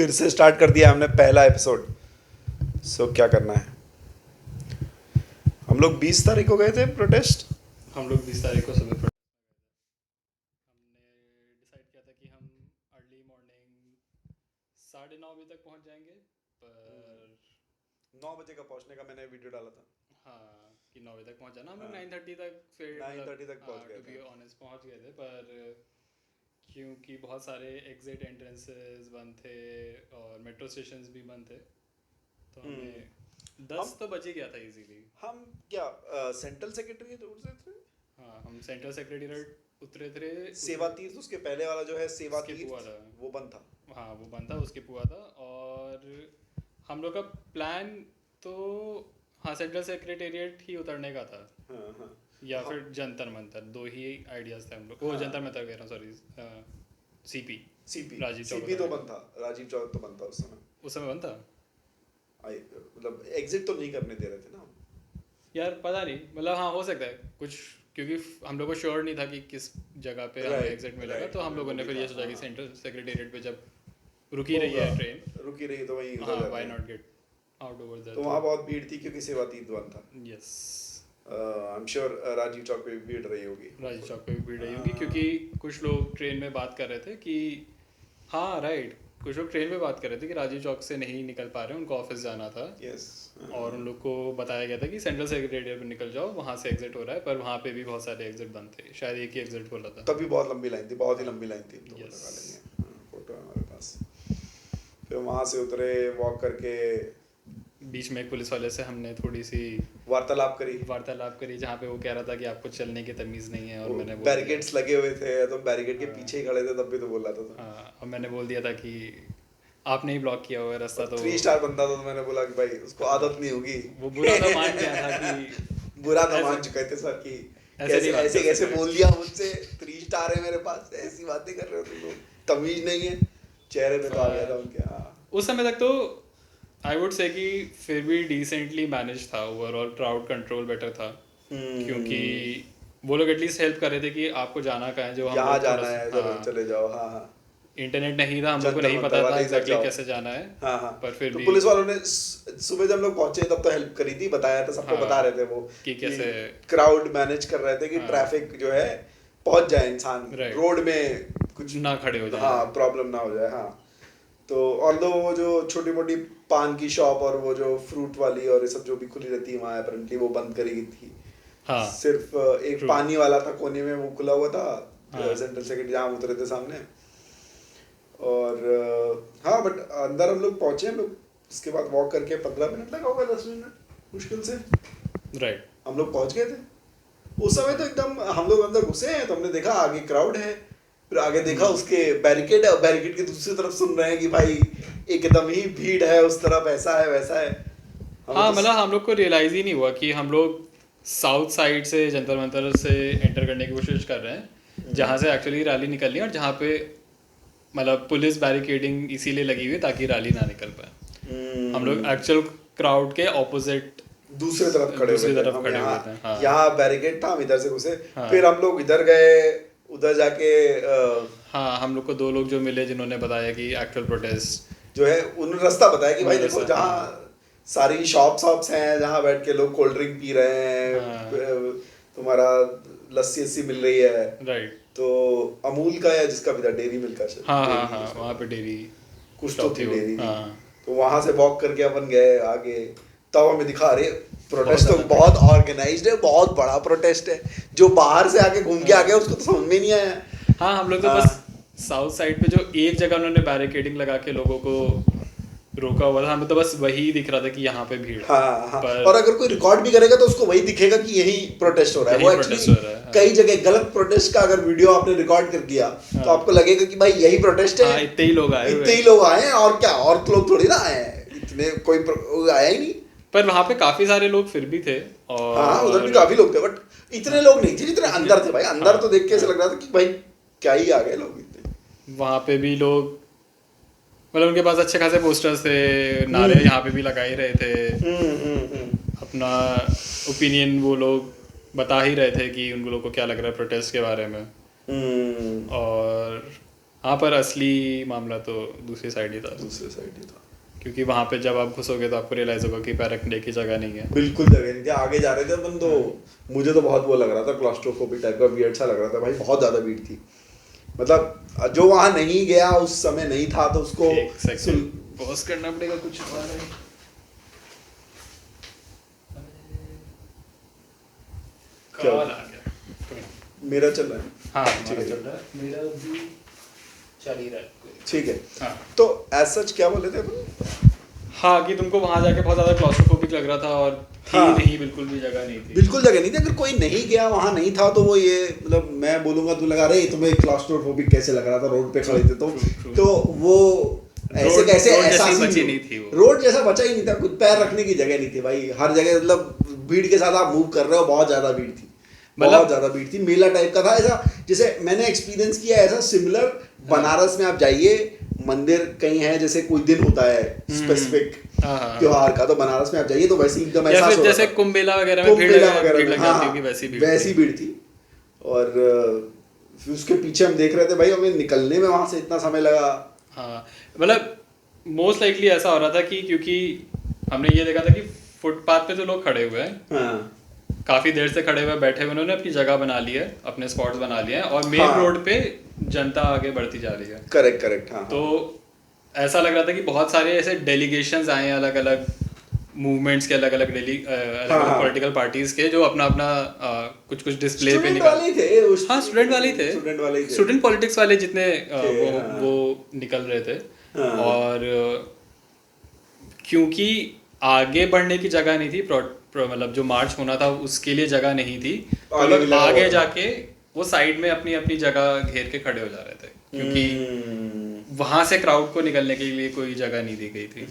फिर से स्टार्ट कर दिया हमने पहला एपिसोड। क्या करना है? हम लोग 20 तारीख को गए थे प्रोटेस्ट। हम लोग 20 तारीख को सुबह हमने डिसाइड किया था कि हम अर्ली मॉर्निंग 9:30 बजे तक पहुंच जाएंगे, पर 9 बजे का पहुंचने का मैंने वीडियो डाला था। हाँ कि 9 बजे तक पहुंच जाना। हम लोग हाँ। 9:30 तक फिर 9:30 तक पहुंच गए टू बी थे। ऑनेस्ट पहुंच गए थे, पर क्योंकि बहुत सारे एग्जिट एंट्रेंसेस बंद थे और मेट्रो स्टेशंस भी बंद थे, तो हमें 10 तो बज ही गया था इजीली। हम क्या सेंट्रल सेक्रेटरी उतरे थे? हाँ, हम सेंट्रल सेक्रेटरीट उतरे थे। सेवा तीर्थ उसके पहले वाला जो है सेवा उसके तीर्थ, पुआ था। वो बंद था। हाँ वो बंद था, उसके पुआ था। और हम लोग का प्लान तो हाँ सेंट्रल सेक्रेटेरिएट ही उतरने का था, हाँ हाँ या फिर जंतर मंतर, दो ही आइडियाज थे हम लोग। वो जंतर मंतर कह रहा हूँ, sorry, CP Rajiv Chowk CP तो बंद था, राजीव चौक तो बंद था उस समय। उस समय बंद था मतलब एग्जिट तो नहीं करने दे रहे थे ना हम। यार, पता नहीं, मतलब हाँ हो सकता है कुछ, क्योंकि हम लोग को श्योर नहीं था कि किस जगह पे हमें एग्जिट मिलेगा। तो हम लोगों ने फिर ये सोचा कि सेंट्रल सेक्रेटेरिएट पे जब रुकी रही है ट्रेन, रुकी रही तो वहीं हाँ why not get out over that. तो वहाँ बहुत भीड़ थी क्योंकि सेवा तीर्थ बंद था। Yes, I am sure Rajiv Chowk पे भी भीड़ रही होगी। राजीव चौक पे भी भीड़ रही होगी, क्योंकि कुछ लोग ट्रेन में बात कर रहे थे कि हाँ राइट, कुछ लोग ट्रेन में बात कर रहे थे कि राजीव चौक से नहीं निकल पा रहे, उनको ऑफिस जाना था। यस। और उन लोग को बताया गया था कि सेंट्रल सेक्रेटेरिएट पे निकल जाओ, वहाँ से एग्जिट हो रहा है। पर वहाँ पे भी बहुत सारे एग्जिट बंद थे, शायद एक ही एग्जिट खोला था। तभी बहुत लंबी लाइन थी, बहुत ही लंबी लाइन थी। तो Yes. लगा लेंगे, फोटो है हमारे पास। फिर वहाँ से उतरे, वॉक करके, बीच में एक पुलिस वाले से हमने थोड़ी सी वार्तालाप करी, जहाँ पे वो कह रहा था कि आपको चलने की तमीज़ नहीं है। और मैंने बोल बैरिकेड्स लगे हुए थे तो बैरिकेड के हाँ। पीछे ही खड़े थे, तब भी तो बोल रहा था। हाँ, और मैंने बोल दिया था कि आपने ही ब्लॉक किया हुआ है रास्ता। तो 3 स्टार बंदा था, तो मैंने बोला कि भाई उसको आदत नहीं होगी। वो बुरा तो मान गया था कि बुरा तो मान चुके थे सर कि कैसे बोल दिया मुझसे, 3 स्टार है मेरे पास, ऐसी बातें कर रहे हो तुम लोग, तमीज नहीं है। चेहरे पे तो आ गया था उनके। हाँ, उस समय तक तो आई वुड से कि फिर भी डिसेंटली मैनेज था, ओवरऑल क्राउड कंट्रोल बेटर था। क्योंकि वो लोग एटलीस्ट हेल्प कर रहे थे कि आपको जाना कहाँ है, जो हम यहाँ लोग जाना है, चलो चले जाओ। हाँ हाँ, इंटरनेट नहीं था, हम लोग को जंतर नहीं मंतर पता था वाले इधर एग्जैक्टली जाओ। कैसे जाना है। हाँ हाँ, पर फिर तो भी पुलिस वालों ने सुबह जब हम लोग पहुंचे तब तो हेल्प करी थी, बताया था सबको। हाँ, बता रहे थे वो कि कैसे क्राउड मैनेज कर रहे थे कि हाँ, ट्रैफिक जो है पहुंच जाए, इंसान Right. रोड में कुछ ना खड़े हो जाए। हाँ प्रॉब्लम ना हो जाए। हाँ, तो ऑल्दो वो जो छोटी मोटी पान की शॉप और वो जो फ्रूट वाली और ये सब जो भी खुली रहती है वहाँ, अपरेंटली वो बंद करी गई थी। हाँ, सिर्फ एक True. पानी वाला था कोने में, वो खुला हुआ था। हाँ। सेंट्रल सेक्रेटरी जहाँ उतरे थे सामने। और हाँ, बट अंदर हम लोग पहुंचे, हम लोग उसके बाद वॉक करके 15 मिनट लगा होगा, 10 मिनट मुश्किल से राइट। हम लोग पहुंच गए थे। उस समय तो एकदम हम लोग अंदर घुसे हैं तो हमने देखा आगे क्राउड है, फिर आगे देखा उसके बैरिकेड है, और बैरिकेड की दूसरी तरफ सुन रहे हैं कि भाई एकदम ही भीड़ है उस तरफ, ऐसा है वैसा है। हाँ, मतलब हम लोग को रियलाइज ही नहीं हुआ कि हम लोग साउथ साइड से जंतर मंतर से एंटर करने की कोशिश कर रहे हैं, जहाँ से एक्चुअली रैली निकलनी है, और जहाँ पे मतलब पुलिस बैरिकेडिंग इसीलिए लगी हुई है ताकि रैली ना निकल पाए। हम लोग एक्चुअल क्राउड के ऑपोजिट दूसरी तरफ खड़े हुए थे। हाँ। यहाँ बैरिकेड था, हम इधर से घुसे। हाँ। फिर हम लोग इधर गए, उधर जाके हाँ, हम लोग को 2 लोग जो मिले जिन्होंने बताया कि एक्चुअल प्रोटेस्ट जो है उन्होंने रास्ता बताया कि भाई उन्होंने देखो रास्ता, जहाँ सारी शॉप्स हैं, जहाँ बैठ के लोग कोल्ड ड्रिंक पी रहे हैं, हाँ। तुम्हारा लस्सी मिल रही है। राइट। तो अमूल का या जिसका भी था, डेयरी मिल्क का शायद, हाँ हाँ डेयरी हाँ, मिल्क वहाँ पे डेयरी कुछ तो थी, डेयरी थी। हाँ। तो वहां से वॉक करके अपन गए आगे, तब हमें दिखा अरे प्रोटेस्ट तो बहुत ऑर्गेनाइज्ड है, बहुत बड़ा प्रोटेस्ट है। जो बाहर से आके घूम के आ गया उसको तो समझ में नहीं आया। हाँ, हम लोग तो बस साउथ साइड पे जो एक जगह उन्होंने बैरिकेडिंग लगा के लोगों को रोका हुआ था, हमें तो बस वही दिख रहा था कि यहाँ पे भीड़ है। हाँ हाँ, पर और अगर कोई रिकॉर्ड भी करेगा तो उसको वही दिखेगा कि यही प्रोटेस्ट हो रहा है। वो एक्चुअली कई जगह गलत प्रोटेस्ट का अगर वीडियो आपने रिकॉर्ड कर दिया तो आपको लगेगा कि भाई यही प्रोटेस्ट है। इतने ही लोग आए, इतने ही लोग आए हैं, और क्या, और तो लोग थोड़ी ना आए हैं, इतने कोई आया ही नहीं। पर वहाँ पे काफी सारे लोग फिर भी थे। और हाँ, उधर भी काफी लोग थे, बट इतने लोग नहीं थे जितने अंदर थे भाई। अंदर तो देख के ऐसा लग रहा था कि भाई क्या ही आ गए लोग इतने। वहाँ पे भी लोग, मतलब उनके पास अच्छे खासे पोस्टर्स थे, नारे यहाँ पे भी लगा ही रहे थे। अपना ओपिनियन वो लोग बता ही रहे थे कि उन लोगों को क्या लग रहा है प्रोटेस्ट के बारे में। और हाँ, पर असली मामला तो दूसरी साइड ही था, दूसरे साइड ही था। क्योंकि वहाँ पे जब आप घुसोगे तो आपको रियलाइज होगा कि पैर रखने की जगह नहीं है। बिल्कुल जगह नहीं थी, आगे जा रहे थे अपन तो मुझे तो बहुत वो लग रहा था, क्लॉस्ट्रोफोबिक टाइप का, वियर्ड सा लग रहा था भाई, बहुत ज़्यादा भीड़ थी। मतलब जो वहाँ नहीं गया, उस समय नहीं था, तो उसको एक सेकंड पॉज करना पड़ेगा, कुछ आ रहा है। क्या? कॉल आ गया। मेरा चल रहा है। हाँ, ठीक है, चल रहा है, मेरा भी चल ही रहा है। ठीक है। हाँ तो एज सच क्या बोले थे अपन? हाँ, कि तुमको वहाँ जाके बहुत ज़्यादा क्लॉस्ट्रोफोबिक लग रहा था और थी हाँ। नहीं, बिल्कुल भी जगह नहीं थी। बिल्कुल जगह नहीं थी। अगर कोई नहीं गया, वहाँ नहीं था, तो वो ये मतलब मैं बोलूंगा, तू लगा रहे तुम्हें क्लॉस्ट्रोफोबिक कैसे लग रहा था, रोड पे खड़े थे तो वो ऐसे कैसे एहसास ही बची नहीं थी वो। रोड जैसा बचा ही नहीं था, कुछ पैर रखने की जगह नहीं थी भाई, हर जगह मतलब भीड़ के साथ आप मूव कर रहे हो, बहुत ज्यादा भीड़ थी, बहुत ज्यादा भीड़ थी, मेला टाइप का था ऐसा, जैसे मैंने एक्सपीरियंस किया ऐसा सिमिलर बनारस में। आप जाइए, मंदिर कहीं है, जैसे कोई दिन होता है स्पेसिफिक त्योहार का, तो बनारस में आप जाइए तो वैसे एकदम या ऐसा फिर जैसे कुंभ मेला वगैरह में भीड़ लग जाती होगी, वैसी भीड़ थी। और फिर उसके पीछे हम देख रहे थे भाई, हमें निकलने में वहां से इतना समय लगा। हाँ, मतलब मोस्ट लाइकली ऐसा हो रहा था कि क्योंकि हमने ये देखा था कि फुटपाथ पे तो लोग खड़े हुए हैं, हाँ काफी देर से खड़े हुए बैठे हुए, उन्होंने अपनी जगह बना ली है, अपने स्पॉट्स बना लिए हैं, और मेन हाँ। रोड पे जनता आगे बढ़ती जा रही है। Correct correct. हाँ, तो ऐसा लग रहा था कि बहुत सारे ऐसे डेलीगेशंस आए हैं, अलग अलग मूवमेंट्स के, अलग अलग पॉलिटिकल पार्टीज के, जो अपना अपना कुछ कुछ डिस्प्ले पे स्टूडेंट वाले थे हाँ, स्टूडेंट वाले ही थे, स्टूडेंट पॉलिटिक्स वाले जितने वो निकल रहे थे। और क्योंकि आगे बढ़ने की जगह नहीं थी, मतलब जो मार्च होना था उसके लिए जगह नहीं थी, तो लोग आगे जाके वो साइड में अपनी अपनी जगह घेर के खड़े हो जा रहे थे, क्योंकि वहां से क्राउड को निकलने के लिए कोई जगह नहीं दी गई थी।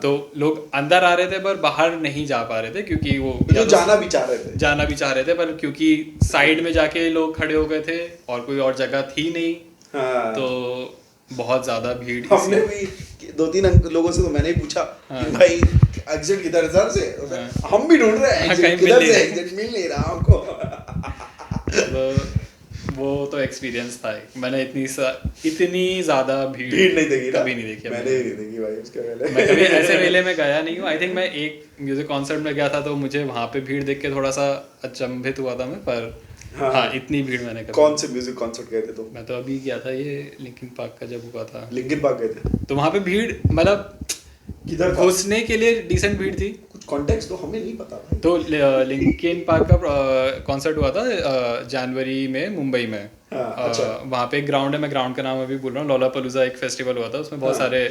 तो लोग अंदर आ रहे थे पर बाहर नहीं जा पा रहे थे, क्योंकि वो जाना भी चाह रहे थे, पर क्योंकि साइड में जाके लोग खड़े हो गए थे और कोई और जगह थी नहीं। तो बहुत ज्यादा भीड़। हमने भी 2-3 लोगों से तो मैंने ही पूछा कि भाई एग्जिट किधर से, हम भी ढूंढ रहे हैं एग्जिट किधर से, एग्जिट मिल नहीं रहा हमको। वो तो एक्सपीरियंस था, मैंने इतनी ज्यादा भीड़ नहीं देखी, कभी नहीं देखी। मैंने भी नहीं देखी भाई उसके पहले। मैं कभी ऐसे मेले में गया नहीं हूँ। आई थिंक मैं एक म्यूजिक कॉन्सर्ट में गया था, तो मुझे वहाँ पे भीड़ देख के थोड़ा सा अचंभित हुआ था मैं, पर हाँ, इतनी भीड़ मैंने कभी। कौन से म्यूजिक कॉन्सर्ट गए थे तुम? मैं तो अभी गया था, ये लिंकिन पार्क का जब हुआ था। लिंकिन पार्क गए थे? तो वहाँ पे भीड़ मतलब किधर घुसने के लिए डिसेंट भीड़ थी। कुछ कॉन्टेक्स्ट तो हमें नहीं पता भाई। तो लिंकिन पार्क का कॉन्सर्ट हुआ था जनवरी में मुंबई में। अच्छा। वहाँ पे एक ग्राउंड है, मैं ग्राउंड का नाम अभी बोल रहा हूँ, लोलापालूजा एक फेस्टिवल हुआ था, उसमें बहुत सारे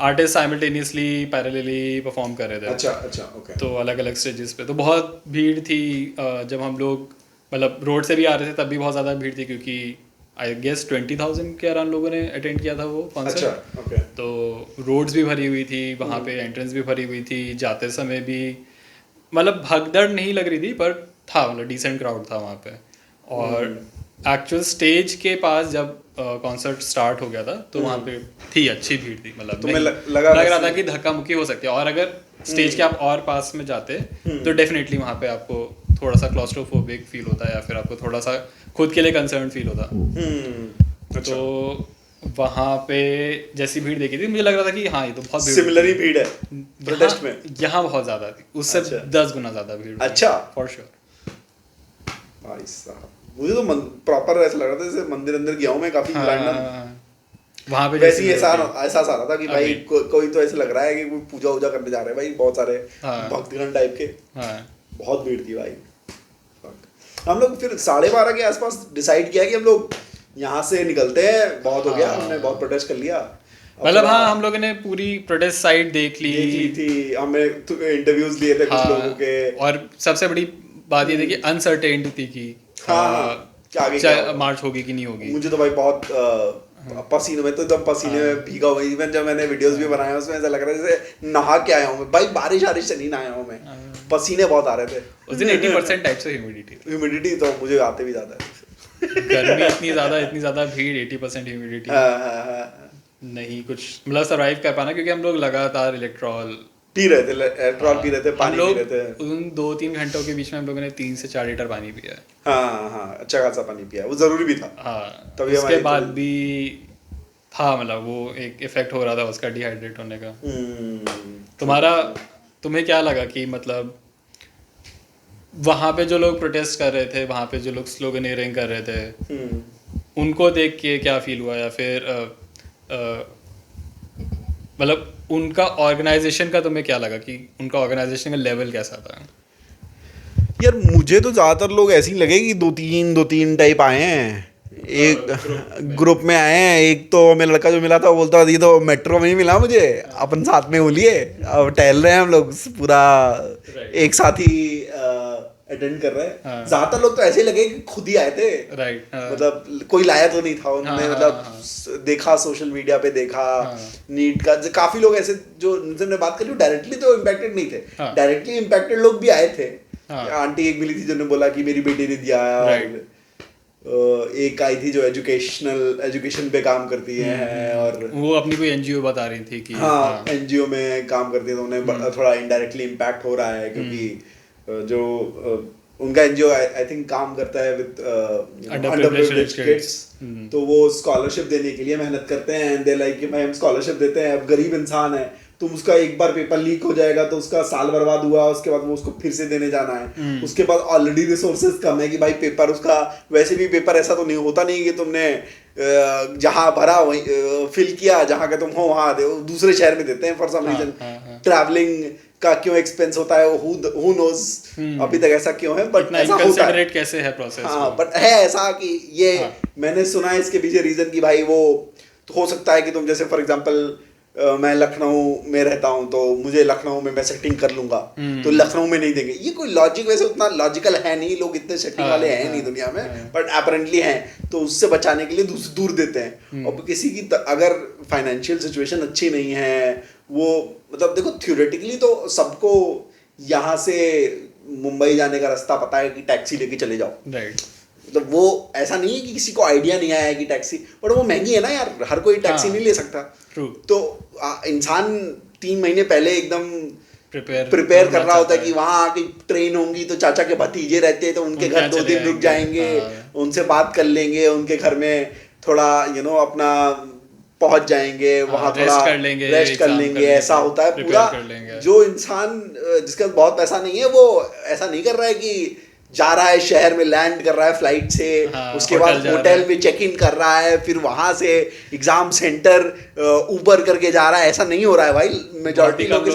आर्टिस्ट साइमल्टेनियसली पैरेलली परफॉर्म कर रहे थे। अच्छा ओके। तो अलग अलग स्टेजेस पे तो बहुत भीड़ थी। जब हम लोग मतलब रोड से भी आ रहे थे तब भी बहुत ज़्यादा भीड़ थी, क्योंकि आई गेस 20,000 के अराउंड लोगों ने अटेंड किया था वो कॉन्सर्ट। अच्छा ओके। तो रोड्स भी भरी हुई थी, वहाँ पे एंट्रेंस भी भरी हुई थी, जाते समय भी मतलब भगदड़ नहीं लग रही थी, पर था मतलब डिसेंट क्राउड था वहाँ पे। और एक्चुअल स्टेज के पास जब कॉन्सर्ट स्टार्ट हो गया था, तो वहाँ पे थी अच्छी भीड़ थी, मतलब लग रहा था कि धक्का मुक्की हो सकती है। और अगर स्टेज के आप और पास में जाते तो डेफिनेटली वहाँ पे आपको थोड़ा सा क्लॉस्ट्रोफोबिक फील होता है, या फिर आपको थोड़ा सा खुद के लिए कंसर्न फील होता। अच्छा। तो वहाँ पे जैसी भीड़ देखी थी, मुझे लग रहा था कि हाँ, ये तो बहुत सिमिलर ही भीड़ है प्रोटेस्ट में। यहाँ बहुत ज्यादा थी, उससे 10 गुना ज्यादा भीड़। अच्छा, फॉर श्योर भाई साहब, मुझे तो प्रॉपर ऐसा लग रहा था जैसे मंदिर अंदर गया हूँ मैं, काफी वहाँ पे वैसे ही एहसास आ रहा था कि भाई कोई तो ऐसे लग रहा है कि कोई पूजा वूजा करने जा रहे हैं भाई, बहुत सारे भक्तगण टाइप के। बहुत भीड़ थी भाई। हम लोग फिर 12:30 के आसपास डिसाइड किया कि हम लोग यहाँ से निकलते हैं, बहुत हो गया, हमने बहुत प्रोटेस्ट कर लिया। मतलब हाँ, हम लोगों ने पूरी प्रोटेस्ट साइट देख ली थी, हमने इंटरव्यूज लिए थे कुछ लोगों के। और सबसे बड़ी बात ये थी कि अनसर्टेनिटी थी कि आगे मार्च होगी कि नहीं होगी। मुझे तो भाई बहुत पसीने में, तो एकदम पसीने में भीगा हुआ। इवन जब मैंने वीडियोस भी बनाए उसमें ऐसा लग रहा है जैसे नहा के आया हूँ मैं भाई, बारिश से नहीं नहाया हूँ मैं, पसीने बहुत आ रहे थे उस दिन। 80% टाइप से ह्यूमिडिटी तो मुझे आते भी ज्यादा है। गर्मी इतनी ज्यादा भीड़, 80% ह्यूमिडिटी नहीं कुछ मतलब सर्वाइव कर पाना, क्योंकि हम लोग लगातार इलेक्ट्रॉल पी रहे थे, पानी पी रहे थे। उन 2-3 घंटों के बीच में हम लोगों ने 3 से 4 लीटर पानी पिया है। हाँ, अच्छा खासा पानी पिया, वो जरूरी भी था। हाँ, तभी उसके बाद भी था, मतलब वो एक इफेक्ट हो रहा था उसका डिहाइड्रेट होने का। हम्म। तुम्हें क्या लगा कि मतलब वहाँ पे जो लोग प्रोटेस्ट कर रहे थे, वहाँ पे जो लोग स्लोगनियरिंग कर रहे थे, हम्म। उनको देख के क्या फील हुआ, या फिर मतलब उनका ऑर्गेनाइजेशन का तुम्हें क्या लगा कि उनका ऑर्गेनाइजेशन का लेवल कैसा था? यार मुझे तो ज़्यादातर लोग ऐसे ही लगे कि दो तीन टाइप आए हैं। एक ग्रुप में आए हैं। एक तो मेरा लड़का जो मिला था वो बोलता ये तो मेट्रो में ही मिला मुझे, अपन साथ में बोलिए, अब टहल रहे हैं हम लोग पूरा एक साथ ही अटेंड कर रहे हैं। हाँ। ज़्यादातर लोग तो ऐसे ही लगे कि खुद ही आए थे, राइट। मतलब कोई लाया तो नहीं था उन्होंने, हाँ, मतलब हाँ, देखा सोशल मीडिया पे देखा हाँ। नीट का। काफी लोग ऐसे जो जिनसे मैंने बात करी डायरेक्टली तो इम्पैक्टेड नहीं थे, हाँ। डायरेक्टली इम्पैक्टेड लोग भी आए थे। हाँ। आंटी एक मिली थी जिन्होंने बोला कि मेरी बेटी ने दिया, Right. और एक आई थी जो एजुकेशन पे काम करती है, और वो अपनी कोई एनजीओ बता रही थी कि हाँ एनजीओ में काम करती है, तो उन्हें थोड़ा इनडायरेक्टली इम्पैक्ट हो रहा है क्योंकि जो उनका एनजीओ आई थिंक काम करता है विद अंडरप्रिविलेज्ड किड्स, तो वो स्कॉलरशिप देने के लिए मेहनत करते हैं। एंड दे लाइक कि भाई हम स्कॉलरशिप देते हैं, अब गरीब इंसान है, तुम उसका एक बार पेपर लीक हो जाएगा तो उसका साल बर्बाद हुआ, उसके बाद वो उसको फिर से देने जाना है, उसके बाद ऑलरेडी रिसोर्सेज कम है कि भाई पेपर उसका, वैसे भी पेपर ऐसा तो नहीं होता नहीं कि तुमने जहाँ भरा वहीं फिल किया, जहाँ का तुम हो वहाँ दे, दूसरे शहर में देते हैं फॉर सम रीजन। ट्रैवलिंग का क्यों एक्सपेंस होता है, हु नोज अभी तक ऐसा क्यों है, बट ऐसा होता है। कैसे है प्रोसेस? हाँ बट है ऐसा कि ये मैंने सुना है इसके पीछे रीजन कि भाई वो तो हो सकता है कि तुम जैसे फॉर एग्जांपल मैं लखनऊ में रहता हूँ तो मुझे लखनऊ में मैं सेटिंग कर लूंगा, तो लखनऊ में नहीं देंगे। ये कोई लॉजिक वैसे उतना लॉजिकल है नहीं, लोग इतने सेटिंग वाले हैं नहीं दुनिया में, बट अपरेंटली हैं, तो उससे बचाने के लिए दूर देते हैं। और किसी की अगर फाइनेंशियल सिचुएशन अच्छी नहीं है, वो मतलब देखो थ्योरेटिकली तो सबको यहाँ से मुंबई जाने का रास्ता पता है कि टैक्सी लेके चले जाओ, राइट। मतलब वो ऐसा नहीं है कि किसी को आइडिया नहीं आया है कि टैक्सी, बट वो महंगी है ना यार, हर कोई टैक्सी नहीं ले सकता। True. तो इंसान 3 महीने पहले एकदम प्रिपेयर कर रहा होता है कि वहाँ आके ट्रेन होंगी, तो चाचा के भतीजे रहते हैं तो उनके घर 2 दिन रुक जाएंगे, उनसे बात कर लेंगे, उनके घर में थोड़ा अपना पहुंच जाएंगे, वहाँ थोड़ा रेस्ट कर लेंगे, ऐसा होता है पूरा। जो इंसान जिसका बहुत पैसा नहीं है वो ऐसा नहीं कर रहा है कि जा रहा है शहर में, लैंड कर रहा है फ्लाइट से, उसके बाद होटल में चेक इन कर रहा है, फिर वहां से एग्जाम सेंटर ऊबर करके जा रहा है, ऐसा नहीं हो रहा है भाई। मेजॉरिटी लोगों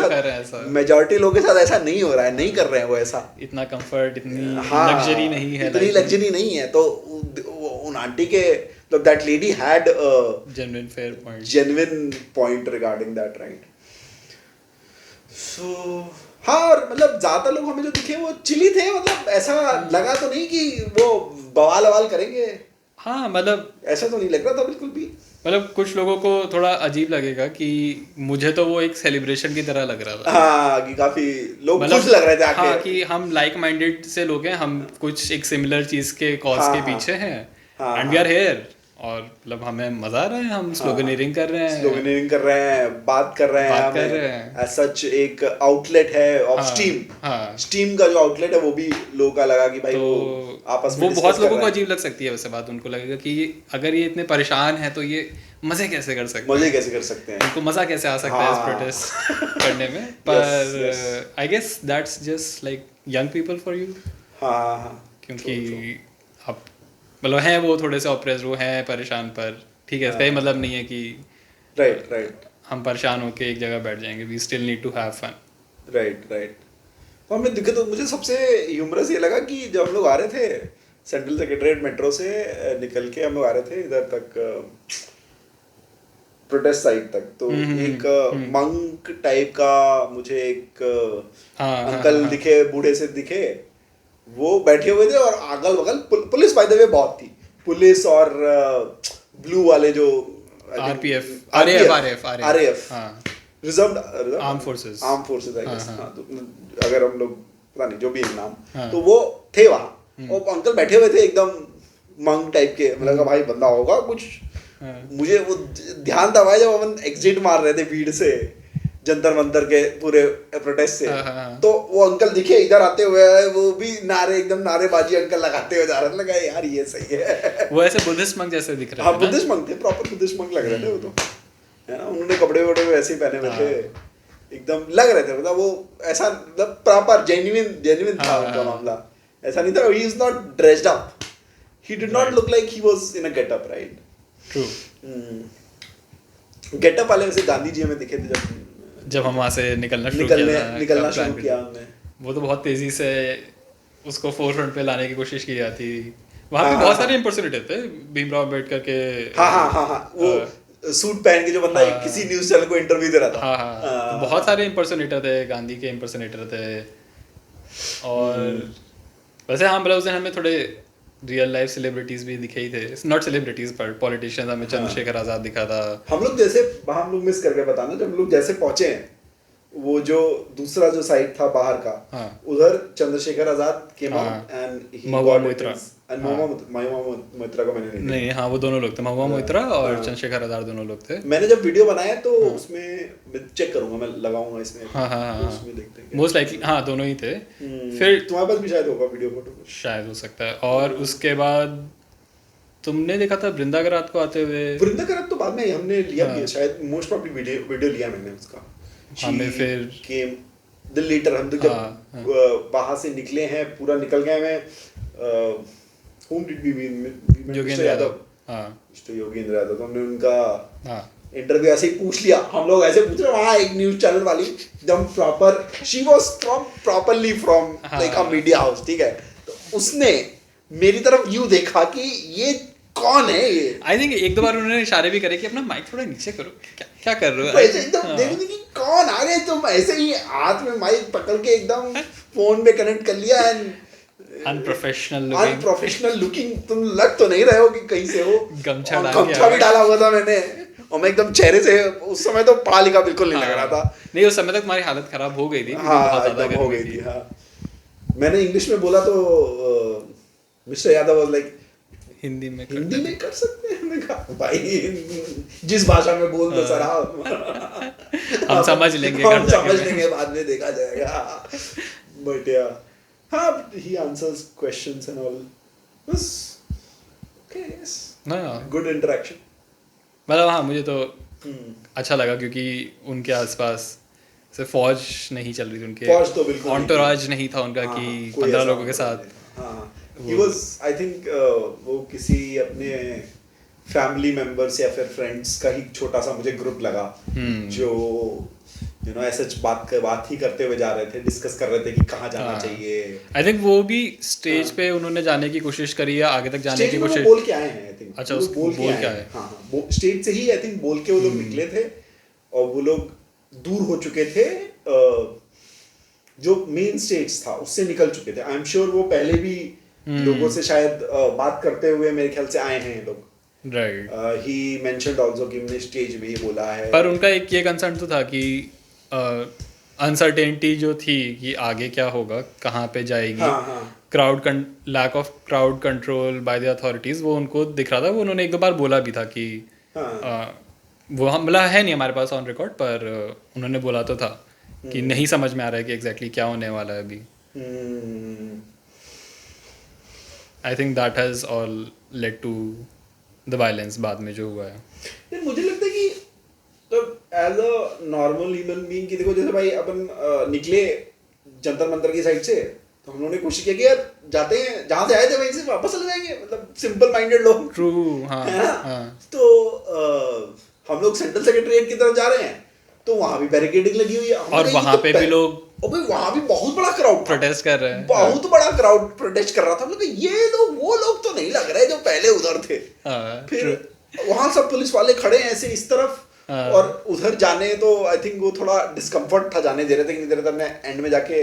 के साथ ऐसा नहीं हो रहा है, नहीं कर रहे हैं वो ऐसा, इतना कंफर्ट, इतनी लग्जरी नहीं है, इतनी लग्जरी नहीं है। तो उन आंटी के तो that lady had genuine point regarding that, right. So हाँ, और मतलब ज्यादातर लोग हमें जो दिखे वो चिली थे, मतलब ऐसा लगा तो नहीं कि वो बवाल करेंगे। हाँ, मतलब ऐसा तो नहीं लग रहा था बिल्कुल भी। मतलब कुछ लोगों को थोड़ा अजीब लगेगा कि मुझे तो वो एक सेलिब्रेशन की तरह लग रहा था। हाँ, कि काफी लोग खुश लग रहे थे आके। हाँ, कि हम लाइक माइंडेड से लोग हैं, हम कुछ एक सिमिलर चीज के कॉज के पीछे हैं, एंड वी आर हियर, और मतलब हमें मजा आ रहा है, हम स्लोगनियरिंग कर रहे हैं, बात कर रहे हैं। एज सच एक आउटलेट है ऑफ स्टीम का जो आउटलेट है वो भी लोगों का लगा कि भाई तो वो आपस में, वो बहुत लोगों को अजीब लग सकती है वैसे बात। उनको लगेगा कि अगर ये इतने परेशान है तो ये मजे कैसे कर सकते हैं, उनको मजा कैसे आ सकता है इस प्रोटेस्ट करने में। पर I guess that's just like young people for you. हाँ, क्योंकि आप मतलब हैं वो थोड़े से ऑप्रेस्ड, वो हैं परेशान, पर ठीक है, इसका ये मतलब नहीं है कि राइट हम परेशान होके एक जगह बैठ जाएंगे। We still need to have fun. Right. तो हमें दिक्कत, तो मुझे सबसे ह्यूमरस ये लगा कि जब हम लोग आ रहे थे सेंट्रल सेक्रेटरीट मेट्रो से निकल के, हम लोग आ रहे थे इधर तक प्रोटेस्ट साइट तक, तो एक मंक टाइप का मुझे एक अंकल दिखे, बूढ़े से दिखे, वो बैठे हुए थे और अगल बगल पुलिस बाय द वे बहुत थी, पुलिस और ब्लू वाले जो RF reserve arm forces I guess, अगर हम लोग पता नहीं जो भी नाम, तो वो थे वहाँ, और अंकल बैठे हुए थे एकदम मंक टाइप के। मतलब भाई बंदा होगा कुछ, मुझे वो ध्यान था भाई जब अपन एग्जिट मार रहे थे भीड़ से, जंतर मंतर के पूरे प्रोटेस्ट से। हाँ। तो वो अंकल दिखे इधर आते हुए, वो भी नारे एकदम नारेबाजी अंकल लगाते हुए जा रहे थे। लगा यार ये सही है। वो ऐसे बुद्धिस्ट मंक जैसे दिख रहे हाँ थे ना? बुद्धिस्ट मंक थे, प्रॉपर बुद्धिस्ट मंक लग रहे थे वो तो, है ना। उन्होंने कपड़े वपड़े वैसे ही पहने हुए थे, एकदम लग रहे थे, मतलब वो ऐसा मतलब प्रॉपर जेन्युइन था उनका मामला। ऐसा नहीं था, he is not dressed up, he did not look like he was in a getup, right. True. Getup वाले वैसे गांधी जी हमें दिखे थे जब हम वहाँ से निकलना शुरू किया हमने। वो तो बहुत तेजी से उसको फोरफ्रंट पे लाने की कोशिश की जाती। वहाँ पे हाँ, बहुत हाँ, सारे इंपर्सोनेटर थे भीमराव अम्बेडकर के। हाँ वो सूट पहन के जो बंदा किसी न्यूज़ चैनल को इंटरव्यू दे रहा था। हाँ, तो बहुत सारे इंपर्सोनेटर थे, गांधी के इंपर्सोनेटर थे। और वैसे हाँ, मतलब उस दिन हमें थोड़े रियल लाइफ सेलिब्रिटीज भी दिखे ही थे, नॉट सेलिब्रिटीज पर पॉलिटिशियंस। हमें चंद्रशेखर आजाद दिखा था। हम लोग जैसे वहाँ हम लोग मिस करके बताना, जब हम लोग जैसे पहुंचे हैं, वो जो दूसरा जो साइड था बाहर का, हाँ। उधर चंद्रशेखर आजाद के महुआ मोइत्रा मोइत्रा को मैंने नहीं, हाँ वो दोनों लोग थे, महुआ मोइत्रा और चंद्रशेखर आजाद दोनों लोग थे। मैंने जब वीडियो बनाया तो उसमें चेक करूंगा, मैं लगाऊंगा इसमें। हाँ उसमें देखते हैं मोस्ट लाइकली हाँ दोनों ही थे। फिर तुम्हारे पास भी शायद होगा वीडियो फोटो, शायद हो सकता है। और उसके बाद तुमने देखा था वृंदागरात को आते हुए। वृंदागरात तो बाद में हमने लिया भी है शायद, मोस्ट प्रॉब्ली वीडियो लिया मैंने उसका। हमें फिर केम द लेटर, हम तो जब वहां से निकले हैं, पूरा निकल गए मैं whom did we meet? Yogendra Yadav. हाँ मिस्टर योगेंद्र यादव। तो हमने उनका हाँ इंटरव्यू ऐसे ही पूछ लिया, हम लोग ऐसे पूछ रहे, वहाँ एक न्यूज चैनल वाली एकदम proper, she was from properly from like a media house, ठीक है। तो उसने मेरी तरफ यूं देखा कि ये कौन है ये। आई थिंक एक दो बार उन्होंने इशारे भी करे कि अपना माइक थोड़ा नीचे करो, क्या कर रहे हो ऐसे एकदम देखो कि कौन आ गए, तुम ऐसे ही हाथ में माइक पकड़ के एकदम फोन में कनेक्ट कर लिया एंड अनप्रोफेशनल लुकिंग। तुम लग तो नहीं रहे हो कि कहीं से हो। गमछा भी डाला हुआ था मैंने, और मैं एकदम चेहरे से, उस समय तो पढ़ा लिखा बिल्कुल नहीं लग रहा था। नहीं, उस समय तक तुम्हारी हालत खराब हो गई थी। हाँ एकदम हो गई थी। हाँ मैंने इंग्लिश में बोला तो mister Yadav was like Hindi में कर सकते हैं। मैंने कहा भाई जिस भाषा में बोल दो सर आप, हम समझ लेंगे, बाद में देखा जाएगा। बट या हाँ, he answers questions and all. Was okay, yes. Good interaction. मतलब हाँ, मुझे तो अच्छा लगा क्योंकि उनके आसपास से फौज नहीं चल रही थी, उनके फौज तो बिल्कुल एंटोराज नहीं था उनका कि 15 लोगों के साथ। हाँ he was, I think वो किसी अपने फैमिली मेंबर्स या फिर फ्रेंड्स का ही छोटा सा मुझे ग्रुप लगा, जो यू नो ऐसे बात ही करते हुए जा रहे थे, डिस्कस कर रहे थे कि कहाँ जाना चाहिए। आई थिंक वो भी स्टेज पे उन्होंने जाने की कोशिश करी है, आगे तक जाने की कोशिश। बोल के आए हैं आई थिंक। अच्छा, उसको बोल के आए। हाँ स्टेज से ही आई थिंक बोल के वो लोग निकले थे, और वो लोग दूर हो चुके थे, जो मेन स्टेज था उससे निकल चुके थे। आई एम श्योर वो पहले भी लोगों से शायद बात करते हुए मेरे ख्याल से आए हैं लोग। राइट। ही मेंशन्ड आल्सो कि हमने स्टेज में ये बोला है। पर उनका एक ये कंसर्न तो था कि अनसर्टेनिटी जो थी कि आगे क्या होगा, कहाँ पे जाएगी, lack of crowd control by the authorities, वो उनको दिख रहा था। वो उन्होंने एक दो बार बोला भी था कि वो हम मतलब है नहीं हमारे पास ऑन रिकॉर्ड, पर उन्होंने बोला तो था कि नहीं समझ में आ रहा है कि एग्जैक्टली क्या होने वाला है अभी। I think that has all led to the violence बाद में जो हुआ है। मुझे लगता है कि तो as a normal human being की देखो, जैसे भाई अपन निकले जंतर मंतर की साइड से, तो हम लोगों ने कोशिश की कि यार जाते हैं जहाँ से आए थे वहीं से वापस चले जाएंगे, मतलब सिंपल माइंडेड लोग। ट्रू। हाँ। तो हम लोग सेंट्रल सेक्रेटरीट की तरफ जा रहे हैं, तो वहाँ भी बैरिकेडिंग लगी हुई है, और वहाँ पे भी लोग, वहाँ भी बहुत बड़ा क्राउड प्रोटेस्ट कर रहे हैं, बहुत बड़ा क्राउड प्रोटेस्ट कर रहा था। मतलब ये लोग वो लोग तो नहीं लग रहे जो पहले उधर थे। फिर वहाँ सब पुलिस वाले खड़े हैं ऐसे इस तरफ, और उधर जाने तो आई थिंक वो थोड़ा डिस्कम्फर्ट था, जाने दे रहे थे कि नहीं दे रहे थे। हमने एंड में जाके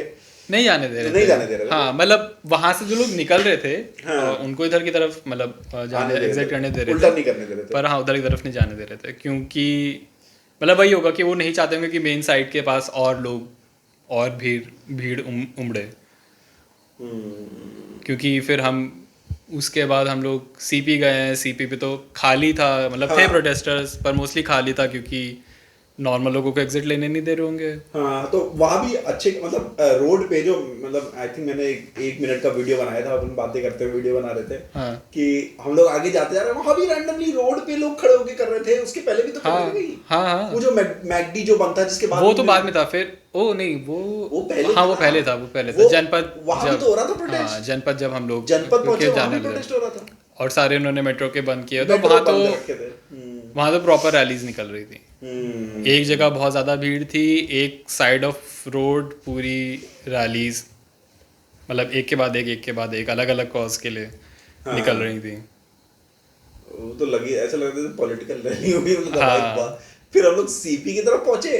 नहीं जाने दे रहे थे। हाँ मतलब वहां से जो लोग निकल रहे थे, उनको इधर की तरफ मतलब जाने एग्जिट करने दे रहे थे, उल्टा नहीं करने दे रहे थे। पर हाँ उधर की तरफ नहीं जाने दे रहे थे, क्योंकि मतलब वही होगा कि वो नहीं चाहते होंगे कि मेन साइड के पास और लोग और भीड़ उमड़े, क्योंकि फिर हम उसके बाद हम लोग सीपी गए हैं। सीपी पे तो खाली था, मतलब थे प्रोटेस्टर्स पर मोस्टली खाली था, क्योंकि नॉर्मल लोगों को एग्जिट लेने नहीं दे रहे होंगे। हाँ, तो वहाँ भी अच्छे मतलब रोड पे जो मतलब आई थिंक मैंने एक मिनट का वीडियो बनाया था, अपन बातें करते हुए वीडियो बना रहे थे। हाँ। कि हम लोग आगे जाते जा रहे हैं, वहाँ भी रैंडमली रोड पे लोग खड़े होके कर रहे थे। उसके पहले भी तो हाँ, खड़े थे। हाँ। वो जो मैकडी जो बनता है जिसके बाद वो तो बाद में था फिर। ओ नहीं, वो पहले हाँ, वो पहले था जनपद। वहाँ भी तो हो रहा था प्रोटेस्ट। हाँ, जनपद जब हम लोग जनपद पहुंचे वहाँ जाने भी लगे प्रोटेस्ट हो रहा था। और सारे उन्होंने मेट्रो के बंद किए, तो वहाँ तो प्रॉपर रैलीज निकल रही थी। एक जगह बहुत ज़्यादा भीड़ थी, एक साइड ऑफ रोड पूरी रैलीज, मतलब एक के बाद एक अलग अलग कॉज के लिए निकल रही थी। वो तो लगी ऐसा लग रहा था पॉलिटिकल रैली हुई मतलब। फिर हम लोग सीपी की तरफ पहुंचे,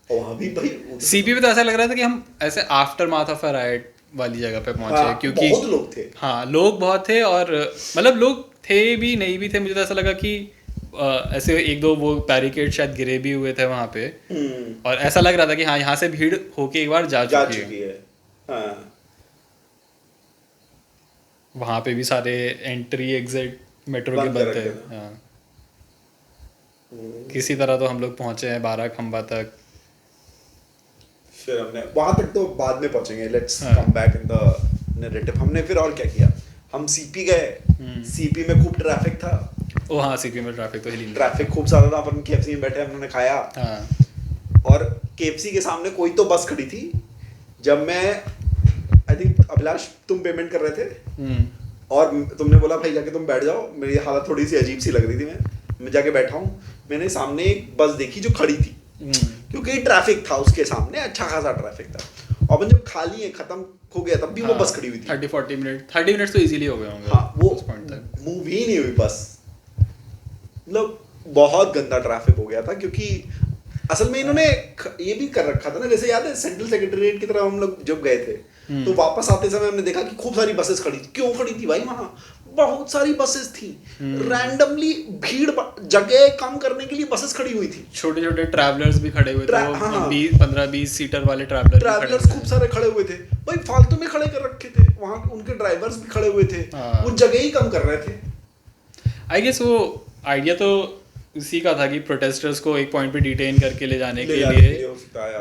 वहाँ भी भाई सीपी में तो ऐसा लग रहा था कि हम ऐसे after math of a right वाली जगह पे पहुंचे। क्योंकि बहुत लोग थे। हाँ, लोग बहुत थे, और मतलब लोग थे भी नहीं भी थे। मुझे तो ऐसा लगा कि ऐसे एक दो वो बैरिकेड शायद गिरे भी हुए थे वहाँ पे, और ऐसा लग रहा था कि हाँ, यहाँ से भीड़ होके एक बार जा चुकी है। हाँ। वहाँ पे भी सारे एंट्री एग्जिट मेट्रो के बंद थे। हाँ, किसी तरह तो हम लोग पहुँचे हैं 12 खंबा तक। फिर हमने वहां तक तो बाद में पहुंचेंगे, let's come back in the narrative. हमने फिर और क्या किया, हम सीपी गए। सीपी में खूब ट्रैफिक था। ओ हाँ, सीपी में ट्रैफिक तो हिली ट्रैफिक खूब ज्यादा था। अपन केएफसी में बैठे, हमने खाया। हाँ। और केएफसी के सामने कोई तो बस खड़ी थी। जब मैं आई थिंक अभिलाष तुम पेमेंट कर रहे थे और तुमने बोला भाई जाके तुम बैठ जाओ, मेरी हालत थोड़ी सी अजीब सी लग रही थी। मैं जाके बैठा हूँ। मैंने सामने एक बस देखी जो खड़ी थी, क्योंकि ट्रैफिक था उसके सामने, अच्छा खासा ट्रैफिक था। और जब खाली है खत्म हो गया तब भी वो बस खड़ी हुई थी। 30-40 मिनट तो इजीली हो गए होंगे। हाँ, वो उस पॉइंट तक मूव ही नहीं हुई बस। मतलब बहुत गंदा ट्रैफिक हो गया था, क्योंकि असल में इन्होंने ये भी कर रखा था ना, जैसे याद है सेंट्रल सेक्रेटेरिएट की तरफ हम लोग जब गए थे तो वापस आते समय हमने देखा कि खूब सारी बसेस खड़ी थी। क्यों खड़ी थी भाई? वहां बहुत सारी बसेस थी। रैंडमली भीड़ जगह कम करने के लिए बसेस खड़ी हुई थी। छोटे छोटे ट्रैवलर्स भी खड़े हुए थे। हाँ। 15-20 सीटर वाले ट्रैवलर्स खूब सारे खड़े हुए थे भाई, फालतू में खड़े कर रखे थे वहां। उनके ड्राइवर्स भी खड़े हुए थे। वो जगह ही कम कर रहे थे। आई गेस वो आइडिया तो उसी का था कि प्रोटेस्टर्स को एक पॉइंट पे डिटेन करके ले जाने के लिए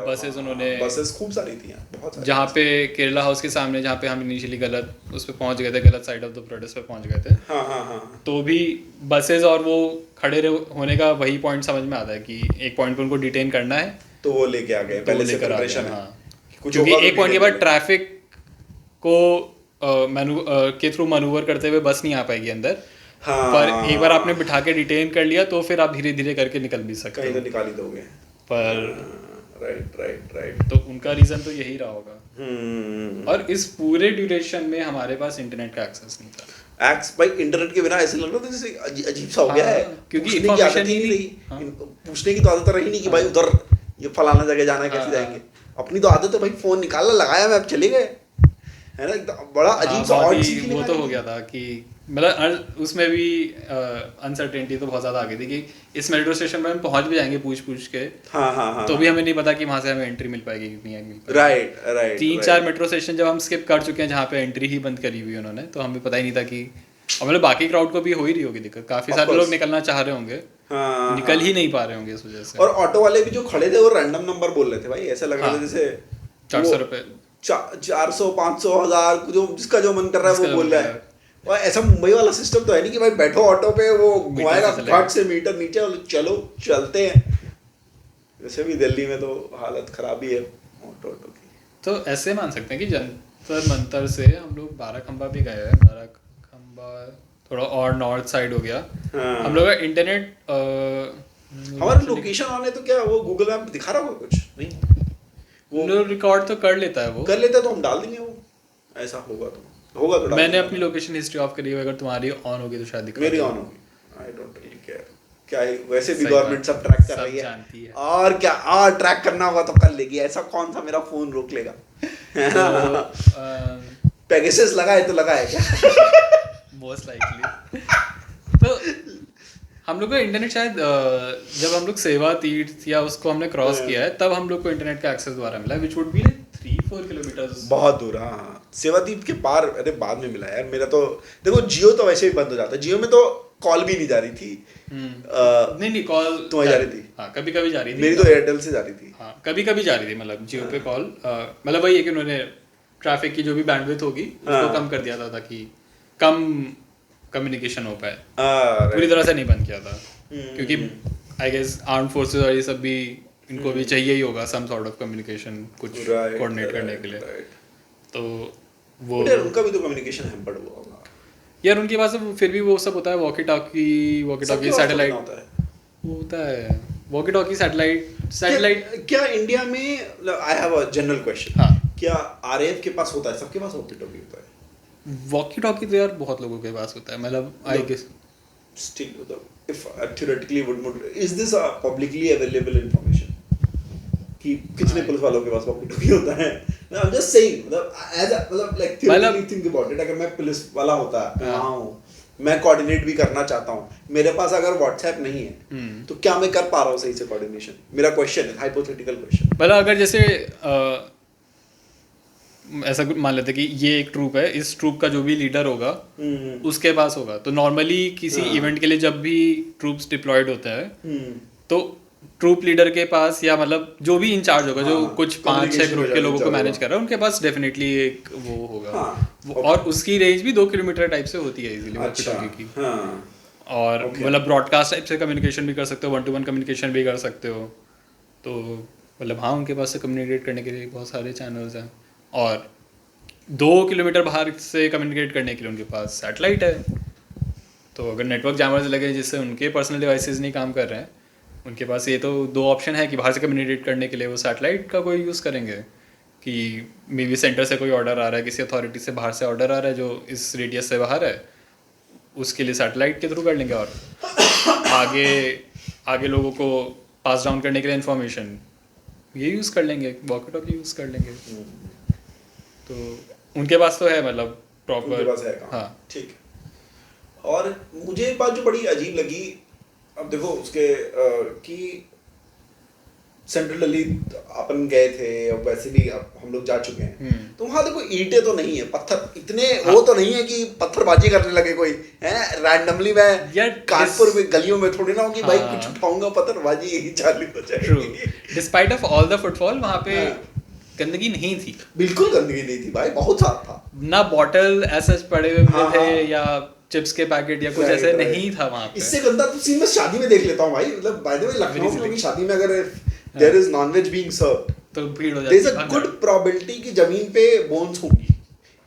बसेस उन्होंने बसेस खूब सारी थी बहुत सारी। जहाँ पे केरला हाउस के सामने, जहाँ पे हम इनिशियली गलत उस पे पहुंच गए थे, गलत साइड ऑफ द प्रोटेस्ट पे पहुंच गए थे। हाँ। तो भी बसेस और वो खड़े होने का वही पॉइंट समझ में आता है कि एक पॉइंट पे उनको डिटेन करना है तो वो लेके आ गए, पहले से प्रिपरेशन है। क्योंकि एक पॉइंट के बाद ट्रैफिक को के थ्रू मैनूवर करते हुए बस नहीं आ पाएगी अंदर। हाँ, पर एक बार आपने बिठा के डिटेन कर लिया तो फिर आप धीरे धीरे करके निकल भी सकते हो। कहीं तो निकाल ही दोगे। पर राइट तो उनका रीजन तो यही रहा होगा। और इस पूरे ड्यूरेशन में हमारे पास इंटरनेट का एक्सेस नहीं था। भाई इंटरनेट के बिना ऐसे लग रहा था जैसे अजीब सा हो गया है। क्योंकि इन्फॉर्मेशन ही नहीं रही। पूछने की तो आदत रही नहीं कि भाई उधर ये फलाना जगह जाना है, कैसे जाएंगे। अपनी तो आदत है भाई, फोन निकाला लगाया मैं अब चले गए, है ना। बड़ा अजीब सा ऑड सी वो तो हो गया था कि मतलब उसमें भी अनसर्टेनिटी तो बहुत ज़्यादा आ गई थी कि इस मेट्रो स्टेशन पर हम पहुंच भी जाएंगे पूछ के। हाँ। तो भी हमें नहीं पता कि वहाँ से हमें एंट्री मिल पाएगी कि नहीं मिल पाएगी। राइट 3-4 मेट्रो स्टेशन जब हम स्किप कर चुके हैं जहाँ पे एंट्री ही बंद करी हुई उन्होंने, तो हमें पता ही नहीं था कि मतलब बाकी क्राउड को भी हो ही रही होगी दिक्कत। काफी सारे लोग निकलना चाह रहे होंगे, निकल ही नहीं पा रहे होंगे इस वजह से। और ऑटो वाले भी जो खड़े थे वो रैंडम नंबर बोल रहे थे भाई। ऐसा लग रहा था जैसे 400 रुपए 400 500 1000 जो जिसका जो मन कर रहा है वो बोल रहा है। और ऐसा मुंबई वाला सिस्टम तो है नहीं कि भाई बैठो ऑटो पे, वो घुमाएगा फट से मीटर नीचे और चलो चलते हैं। वैसे भी दिल्ली में तो हालत खराब ही है ऑटो की। तो ऐसे मान सकते हैं कि जंतर मंतर से हम लोग 12 खंबा भी गए हैं। 12 खंबा थोड़ा और नॉर्थ साइड हो गया। हम लोग का इंटरनेट हमारा लोकेशन ऑन है तो क्या वो गूगल मैप दिखा रहा होगा कुछ नहीं? वो रिकॉर्ड तो कर लेता है, वो कर लेता है तो हम डाल देंगे। वो ऐसा होगा तो मैंने अपनी लोकेशन हिस्ट्री ऑफ करी है, अगर तुम्हारी ऑन होगी तो शायद मेरी ऑन होगी। I don't really care. क्या है, वैसे भी गवर्नमेंट सब ट्रैक कर रही है और क्या ट्रैक करना होगा तो कर लेगी। ऐसा कौन सा मेरा फोन रोक लेगा? पेगासस लगा है तो लगा है क्या? Most likely. तो हम लोग को इंटरनेट शायद जब हम लोग सेवा तीर्थ या उसको हमने क्रॉस किया है तब हम लोग को इंटरनेट का एक्सेस दोबारा मिला, विच वुड बी 3-4 किलोमीटर। बहुत दूर। हाँ, सेवादीप के पार। अरे बाद में मिला यार मेरा तो। देखो जियो तो वैसे ही बंद हो जाता है। जियो में तो कॉल भी नहीं जा रही थी। नहीं कॉल तुम्हारी जा रही थी? हाँ कभी कभी जा रही थी। मेरी तो एयरटेल से जा रही थी। हाँ कभी कभी जा रही थी, मतलब जियो पे कॉल, मतलब वही है कि उन्होंने ट्रैफिक की जो भी बैंडविड्थ होगी उसको कम कर दिया था ताकि कम कम्युनिकेशन हो पाए, पूरी तरह से नहीं बंद किया था क्योंकि आई गेस आर्म फोर्सेस और ये सब भी इनको भी चाहिए ही होगा सम सॉर्ट ऑफ कम्युनिकेशन कुछ कोऑर्डिनेट करने के लिए। तो वो यार उनका भी तो कम्युनिकेशन हैम्पर्ड हुआ होगा यार उनके पास फिर भी वो सब होता है, वॉकी टॉकी सैटेलाइट होता है, वॉकी टॉकी सैटेलाइट। क्या इंडिया में, I have a general question, हाँ क्या आरएएफ के पास होता है? सबके पास वॉकी टॉकी होता है? वॉकी टॉकी तो यार बहुत लोगों के पास होता है, मतलब I guess still if theoretically would is this a publicly available information कि कितने पुलिस वालों के पास वॉकी टॉकी होता है? I'm just saying, मतलब like theoretically think about it, अगर मैं पुलिस वाला होता वहाँ हूँ, मैं कोऑर्डिनेट भी करना चाहता हूँ, मेरे पास अगर व्हाट्सएप नहीं है तो क्या मैं कर पा रहा हूँ सही से कोऑर्डिनेशन? मेरा क्वेश्चन है, हाइपोथेटिकल क्वेश्चन। मतलब अगर जैसे ऐसा मान लेते कि ये एक ट्रूप है, इस ट्रूप का जो भी लीडर होगा उसके पास होगा, तो नॉर्मली किसी इवेंट के लिए जब भी ट्रूप्स डिप्लॉयड होता है तो ट्रूप लीडर के पास या मतलब जो भी इंचार्ज होगा, जो कुछ 5-6 ग्रुप के लोगों को मैनेज कर रहा है, उनके पास डेफिनेटली एक वो होगा। और उसकी रेंज भी 2 किलोमीटर टाइप से होती है इजीली वॉकी टॉकी की। और मतलब ब्रॉडकास्ट टाइप से कम्युनिकेशन भी कर सकते हो, 1-to-1 कम्युनिकेशन भी कर सकते हो। तो मतलब हाँ उनके पास से कम्युनिकेट करने के लिए बहुत सारे चैनल्स हैं, और 2 किलोमीटर बाहर से कम्युनिकेट करने के लिए उनके पास सैटेलाइट है। तो अगर नेटवर्क जैमर्स लगे जिससे उनके पर्सनल डिवाइसेस नहीं काम कर रहे हैं, उनके पास ये तो 2 ऑप्शन है कि बाहर से कम्युनिकेट करने के लिए वो सैटेलाइट का कोई यूज़ करेंगे, कि मे बी सेंटर से कोई ऑर्डर आ रहा है, किसी अथॉरिटी से बाहर से ऑर्डर आ रहा है जो इस रेडियस से बाहर है, उसके लिए सैटेलाइट के थ्रू कर लेंगे, और आगे लोगों को पास डाउन करने के लिए इन्फॉर्मेशन ये यूज़ कर लेंगे, वॉकी टॉकी यूज़ कर लेंगे। तो उनके पास तो है, मतलब प्रॉपर उनके पास है। हाँ ठीक है। और मुझे एक बात जो बड़ी अजीब लगी, अब देखो उसके कि सेंट्रल दिल्ली अपन गए थे, और वैसे भी अब हम लोग जा चुके हैं, तो वहाँ देखो ईंटें तो नहीं है, पत्थर इतने वो तो नहीं है कि पत्थरबाजी करने लगे कोई है रैंडमली। मैं कानपुर में गलियों में थोड़ी ना होगी भाई कुछ उठाऊंगा पत्थरबाजी यही चालू हो जाएगी। Despite of all the footfall वहाँ पे गंदगी नहीं थी, बिल्कुल गंदगी नहीं थी भाई, बहुत साफ था ना, बॉटल ऐसे पड़े हुए थे या चिप्स के पैकेट या कुछ ऐसे नहीं था वहाँ पे। इससे गंदा तो सीन मैं शादी में देख लेता हूँ भाई, मतलब बाय द वे लखनऊ की शादी में अगर there is nonveg being served तो भीड़ हो जाती है। There is a good probability कि जमीन पे बोन्स होंगी,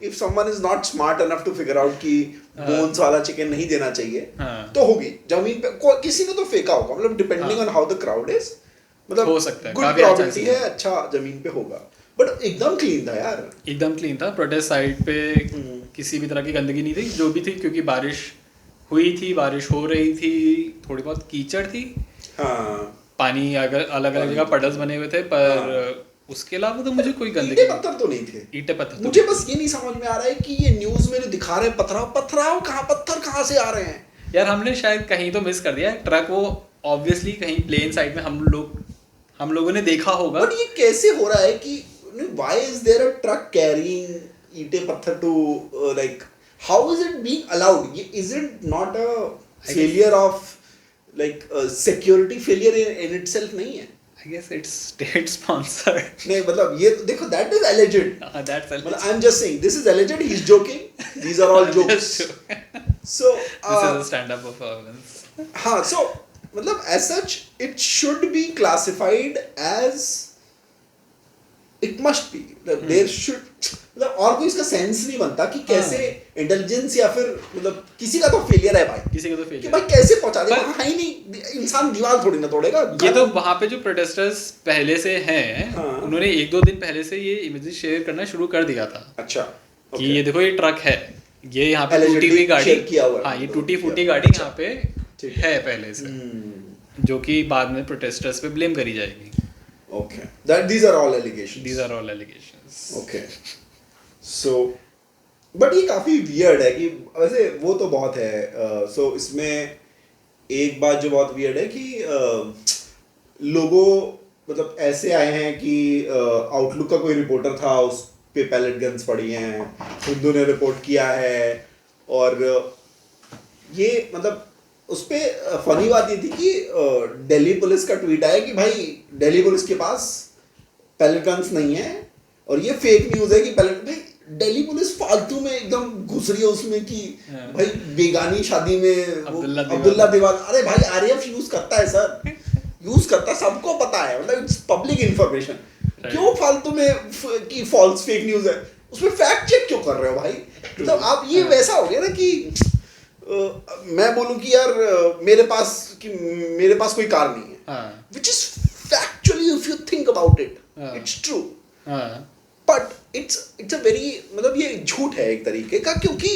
if someone is not smart enough to figure out कि बोन्स वाला चिकन नहीं देना चाहिए तो होगी जमीन पे, किसी ने तो फेंका होगा, मतलब depending on how the crowd is, मतलब हो सकता है, गुड प्रोबेबिलिटी है अच्छा जमीन पे होगा, बट एकदम क्लीन था यार, एकदम क्लीन था। प्रोटेस्ट साइट पे किसी भी तरह की गंदगी नहीं थी, जो भी थी क्योंकि बारिश हुई थी, बारिश हो रही थी, थोड़ी बहुत कीचड़ थी, पानी अगर अलग अलग जगह पडल्स बने हुए थे, पर उसके अलावा तो मुझे कोई गंदगी पत्थर तो नहीं थे, ईंटे पत्थर। मुझे बस ये नहीं समझ में आ रहा है कि ये न्यूज में जो दिखा रहे हैं पत्थराव कहाँ, पत्थर कहाँ से आ रहे हैं यार? हमने शायद कहीं तो मिस कर दिया, ट्रक वो ऑब्वियसली कहीं प्लेन साइड में हम लोगों ने देखा होगा, बट ये कैसे हो रहा है कि why is there a truck carrying ईंटे पत्थर to like how is it being allowed? Is it not a failure of like security failure in itself? नहीं है, I guess it's state sponsored. नहीं मतलब ये देखो that is alleged. That's alleged. मतलब I'm just saying this is alleged. He's joking. These are all jokes. So this is a stand-up performance. हाँ, so मतलब as such it should be classified as it must be there should, मतलब और कोई इसका sense नहीं बनता कि कैसे इंटेलिजेंस या फिर मतलब किसी का तो फेलियर है भाई, किसी का तो फेलियर कि भाई कैसे पहुंचा दे, वहाँ है ही नहीं, इंसान दीवार थोड़ी ना तोड़ेगा। ये तो वहाँ पे जो प्रोटेस्टर्स पहले से हैं, उन्होंने 1-2 दिन पहले से ये इमेजेस शेयर करना शुरू कर दिया था। अच्छा, कि ये देखो ये ट्रक है, ये यहाँ पे टूटी हुई गाड़ी, हाँ ये टूटी फूटी गाड़ी यहाँ पे है पहले से, जो कि बाद में प्रोटेस्टर्स पे ब्लेम करी जाएगी। Okay, these are all allegations. These are all allegations. Okay, so but ये काफी weird है कि वैसे वो तो बहुत है, so इसमें एक बात जो बहुत weird है कि लोगों मतलब ऐसे आए हैं कि आउटलुक का कोई रिपोर्टर था, उस पे पैलेट गन्स पड़ी हैं, हिंदू ने रिपोर्ट किया है, और ये मतलब उस पे फनी बात ये थी कि दिल्ली पुलिस का ट्वीट आया कि भाई दिल्ली पुलिस के पास पैलेट गन्स नहीं है और ये फेक न्यूज़ है कि पैलेट भाई दिल्ली पुलिस फालतू में एकदम घुस रही है उसमें कि भाई बेगानी शादी में अब्दुल्ला दीवान, अरे भाई आरएफ यूज करता है सर, यूज करता है, सबको पता है, मतलब इट्स पब्लिक इंफॉर्मेशन, क्यों फालतू में कि फॉल्स फेक न्यूज़ है उसमें फैक्ट चेक क्यों कर रहे हो भाई? मतलब आप ये वैसा हो गया ना कि मैं बोलूं कि यार मेरे पास कोई कार नहीं है, which is factually if you think about it it's true, but it's a very, मतलब ये झूठ है एक तरीके का, क्योंकि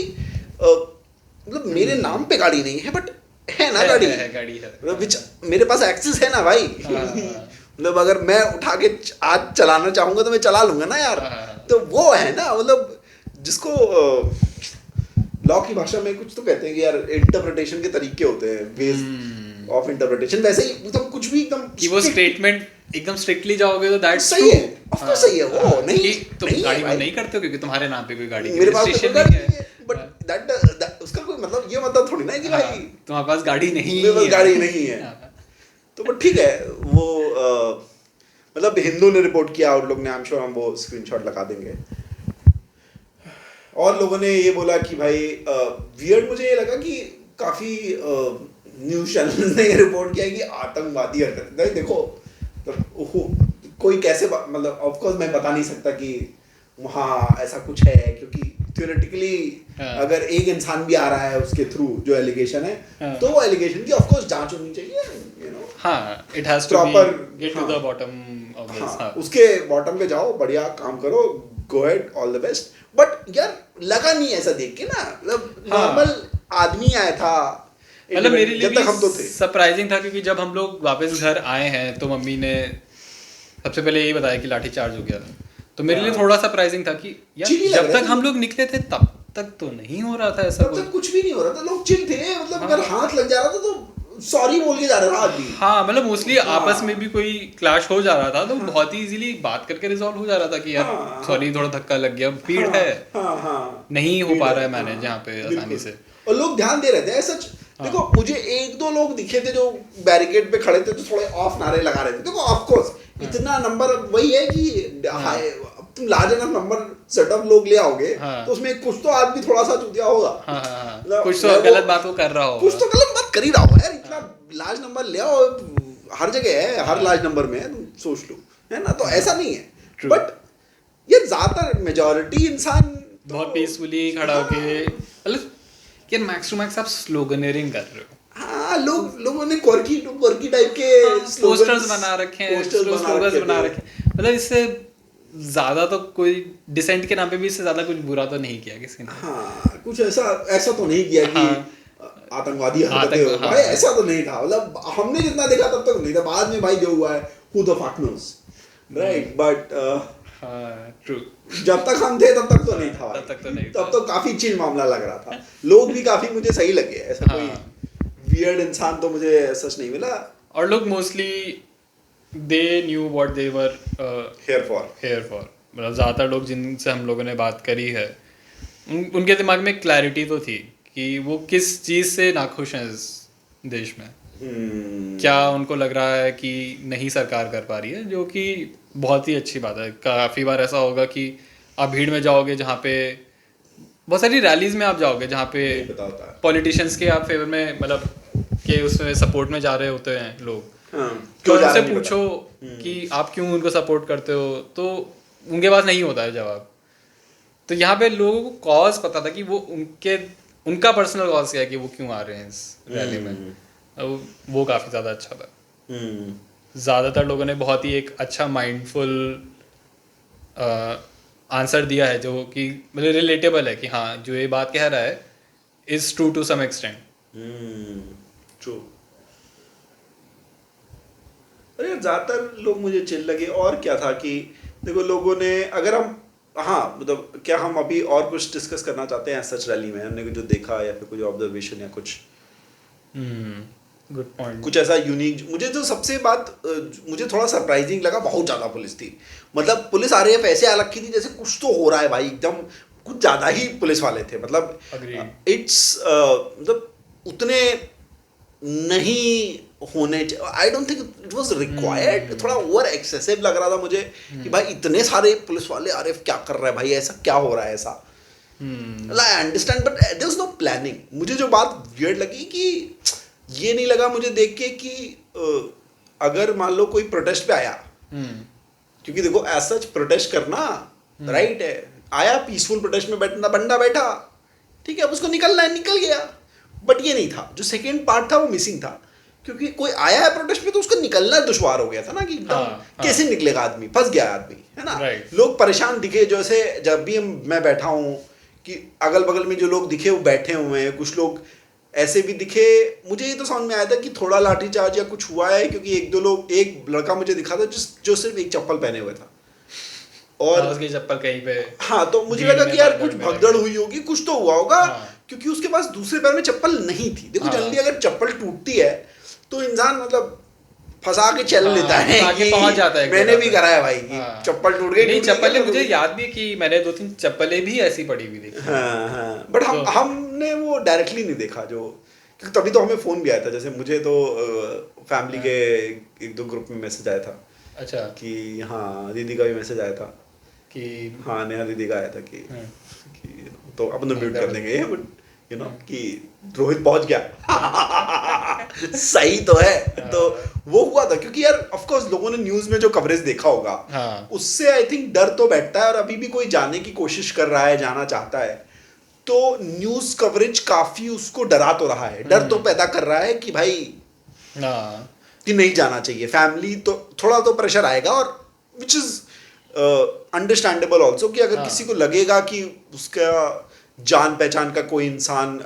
मतलब मेरे नाम पे गाड़ी नहीं है बट है ना गाड़ी है, मतलब विच मेरे पास एक्सेस है ना भाई। मतलब अगर मैं उठा के आज चलाना चाहूंगा तो मैं चला लूंगा ना यार, तो वो है ना, मतलब जिसको लॉ की भाषा में कुछ तो कहते हैं कि यार इंटरप्रिटेशन के तरीके होते हैं, वेज ऑफ इंटरप्रिटेशन, वैसे ही मतलब कुछ भी एकदम कि वो स्टेटमेंट एकदम स्ट्रिक्टली जाओगे तो दैट्स सही है, ऑफ कोर्स सही है, वो नहीं तुम गाड़ी में नहीं करते हो क्योंकि तुम्हारे नाम पे कोई गाड़ी मेरे पास कोई गाड़ी नहीं है, बट दैट उसका कोई मतलब ये मतलब थोड़ी ना है कि भाई तुम्हारे पास गाड़ी नहीं है, मेरे पास गाड़ी नहीं है, तो बट ठीक है वो मतलब हिंदू ने रिपोर्ट किया, आउटलुक ने, आई एम श्योर हम वो स्क्रीनशॉट लगा देंगे। और लोगों ने ये बोला कि भाई वियर्ड मुझे ये लगा कि काफी न्यूज चैनल ने ये रिपोर्ट किया कि आतंकवादी हरकत, देखो कोई कैसे मतलब ऑफ कोर्स मैं बता नहीं सकता कि वहाँ ऐसा कुछ है, क्योंकि थियोरेटिकली अगर एक इंसान भी आ रहा है उसके थ्रू जो एलिगेशन है तो वो एलिगेशन की ऑफ कोर्स जांच होनी चाहिए, यू नो, हाँ, it has to proper get to the bottom of this, उसके बॉटम पे जाओ, बढ़िया काम करो, go ahead, all the best. But यार लगा नहीं ऐसा देख के ना, मतलब नॉर्मल आदमी आया था, मतलब मेरे लिए जब तक हम तो थे सरप्राइजिंग था, क्योंकि जब हम लोग वापस घर आए हैं तो मम्मी ने सबसे पहले यही बताया कि लाठी चार्ज हो गया था, तो मेरे लिए थोड़ा सरप्राइजिंग था कि यार जब तक हम लोग निकले थे तब तक तो नहीं हो रहा था ऐसा, तब तक कुछ भी नहीं हो रहा था, लोग चिल थे, मतलब अगर हाथ लग जा रहा था तो सॉरी बोल के जा रहा था आदमी, हाँ, मतलब मोस्टली आपस में भी कोई क्लैश हो जा रहा था तो बहुत ही इजीली बात करके रिजॉल्व हो जा रहा था कि यार सॉरी थोड़ा धक्का लग गया, भीड़ है, नहीं हो पा रहा है मैनेज यहाँ पे आसानी से, और लोग ध्यान दे रहे थे सच। देखो मुझे एक दो लोग दिखे थे जो बैरिकेड पे खड़े थे तो थोड़े ऑफ नारे लगा रहे थे, देखो ऑफ कोर्स इतना नंबर वही है कि तुम large enough number set of लोग ले आओगे तो उसमें कुछ तो आदमी थोड़ा सा चूतिया होगा, कुछ तो गलत बात वो कर रहा होगा, कुछ तो गलत बात कर ही रहा होगा यार, इतना लार्ज नंबर ले आओ, हर जगह है, हर लार्ज नंबर में है, तुम सोच लो, है ना, तो ऐसा नहीं है, बट ये ज्यादातर मेजॉरिटी इंसान बहुत पीसफुली खड़ा होके, मतलब यार मैक्स टू मैक्स आप स्लोगनरिंग कर रहे हो, हाँ, लोगों ने क्वर्की टाइप के पोस्टर्स बना रखे हैं, स्लोगन्स बना रखे हैं, मतलब इससे ज्यादा तो कोई डिसेंट के नाम पे भी इससे ज्यादा कुछ बुरा तो नहीं किया किसी ने, हाँ, कुछ ऐसा तो नहीं किया कि आतंकवादी हरकतें हो, भाई ऐसा तो नहीं था, मतलब हमने जितना देखा तब तक नहीं था, बाद में भाई जो हुआ है who the fuck knows, right, but true, जब तक हम थे तब तक तो नहीं था, तब तो काफी चिल मामला लग रहा था, लोग भी काफी मुझे सही लगे, ऐसा कोई वियर्ड इंसान तो मुझे सच नहीं मिला, और लोग mostly they knew what they were here for, मतलब ज़्यादातर लोग जिनसे हम लोगों ने बात करी है उनके दिमाग में क्लैरिटी तो थी कि वो किस चीज़ से नाखुश हैं इस देश में, क्या उनको लग रहा है कि नहीं सरकार कर पा रही है, जो कि बहुत ही अच्छी बात है। काफ़ी बार ऐसा होगा कि आप भीड़ में जाओगे, जहाँ पे बहुत सारी रैलीज में आप जाओगे जहाँ पे पॉलिटिशियंस के आप फेवर में, मतलब के उसमें सपोर्ट में जा रहे होते हैं लोग, तो उनसे पूछो कि आप क्यों उनको सपोर्ट करते हो, तो उनके पास नहीं होता है जवाब। तो यहाँ पे लोगों को कॉज पता था कि वो उनका पर्सनल कॉज क्या है कि वो क्यों आ रहे हैं इस रैली में, वो काफ़ी ज़्यादा अच्छा था। ज़्यादातर लोगों ने बहुत ही एक अच्छा माइंडफुल आंसर दिया है, जो कि मतलब रिलेटेबल है कि हाँ जो ये बात कह रहा है is true to some extent. True. अरे ज़्यादातर लोग मुझे चिल लगे। और क्या था कि देखो लोगों ने, अगर हम मतलब क्या हम अभी और कुछ डिस्कस करना चाहते हैं सच रैली में, हमने जो देखा या फिर कुछ ऑब्जर्वेशन या कुछ गुड पॉइंट, कुछ ऐसा यूनिक। मुझे जो सबसे बात मुझे थोड़ा सरप्राइजिंग लगा, बहुत ज़्यादा पुलिस थी, मतलब पुलिस आ रही है ऐसे आ रखी थी जैसे कुछ तो हो रहा है भाई, एकदम कुछ ज़्यादा ही पुलिस वाले थे। मतलब इट्स मतलब उतने नहीं होने, I don't think it was required, थोड़ा ओवर एक्सेसिव लग रहा था मुझे कि भाई इतने सारे पुलिस वाले, अरे क्या कर रहा है भाई, ऐसा क्या हो रहा है ऐसा। I understand but there was no planning. मुझे जो बात वियर्ड लगी कि ये नहीं लगा मुझे देख के कि अगर मान लो कोई प्रोटेस्ट पे आया, क्योंकि देखो एज सच प्रोटेस्ट करना राइट है, आया पीसफुल प्रोटेस्ट में बैठना, बंदा बैठा ठीक है, अब उसको निकलना है निकल गया, बट ये नहीं था, जो सेकेंड पार्ट था वो मिसिंग था, क्योंकि कोई आया है प्रोटेस्ट में तो उसको निकलना दुश्वार हो गया था ना कि एकदम कैसे निकलेगा आदमी, फंस गया आदमी है ना। लोग परेशान दिखे, जैसे जब भी मैं बैठा हूँ कि अगल बगल में जो लोग दिखे वो बैठे हुए हैं, कुछ लोग ऐसे भी दिखे। मुझे ये तो समझ में आया था कि थोड़ा लाठीचार्ज या कुछ हुआ है, क्योंकि एक लड़का मुझे दिखा था जो सिर्फ एक चप्पल पहने हुए था और उसकी चप्पल कहीं पे, हाँ, तो मुझे लगा कि यार कुछ भगदड़ हुई होगी, कुछ तो हुआ होगा, क्योंकि उसके पास दूसरे पैर में चप्पल नहीं थी। देखो जनरली अगर चप्पल टूटती है तो इंसान मतलब फंसा के चल लेता है, आगे पहुंच जाता है। मैंने भी करा है भाई कि चप्पल टूट गई। नहीं, चप्पलें मुझे याद भी कि मैंने 2-3 चप्पलें भी ऐसी पड़ी हुई देखी। हाँ, बट हमने वो डायरेक्टली नहीं देखा, जो क्योंकि तभी तो हमें फोन भी आया था। जैसे मुझे तो फैमिली के 1-2 ग्रुप में मैसेज आया था, अच्छा, कि हाँ दीदी का भी मैसेज आया था कि हाँ नेहा दीदी का आया था कि तो अपन तो म्यूट कर देंगे बट यू नो कि रोहित पहुंच गया सही तो है। तो वो हुआ था क्योंकि यार ऑफ कोर्स लोगों ने न्यूज में जो कवरेज देखा होगा उससे आई थिंक डर तो बैठता है, और अभी भी कोई जाने की कोशिश कर रहा है, जाना चाहता है, तो न्यूज कवरेज काफी उसको डरा तो रहा है, डर तो पैदा कर रहा है कि भाई कि नहीं जाना चाहिए। फैमिली तो थोड़ा तो प्रेशर आएगा, और विच इज अंडरस्टैंडेबल ऑल्सो कि अगर किसी को लगेगा कि उसका जान पहचान का कोई इंसान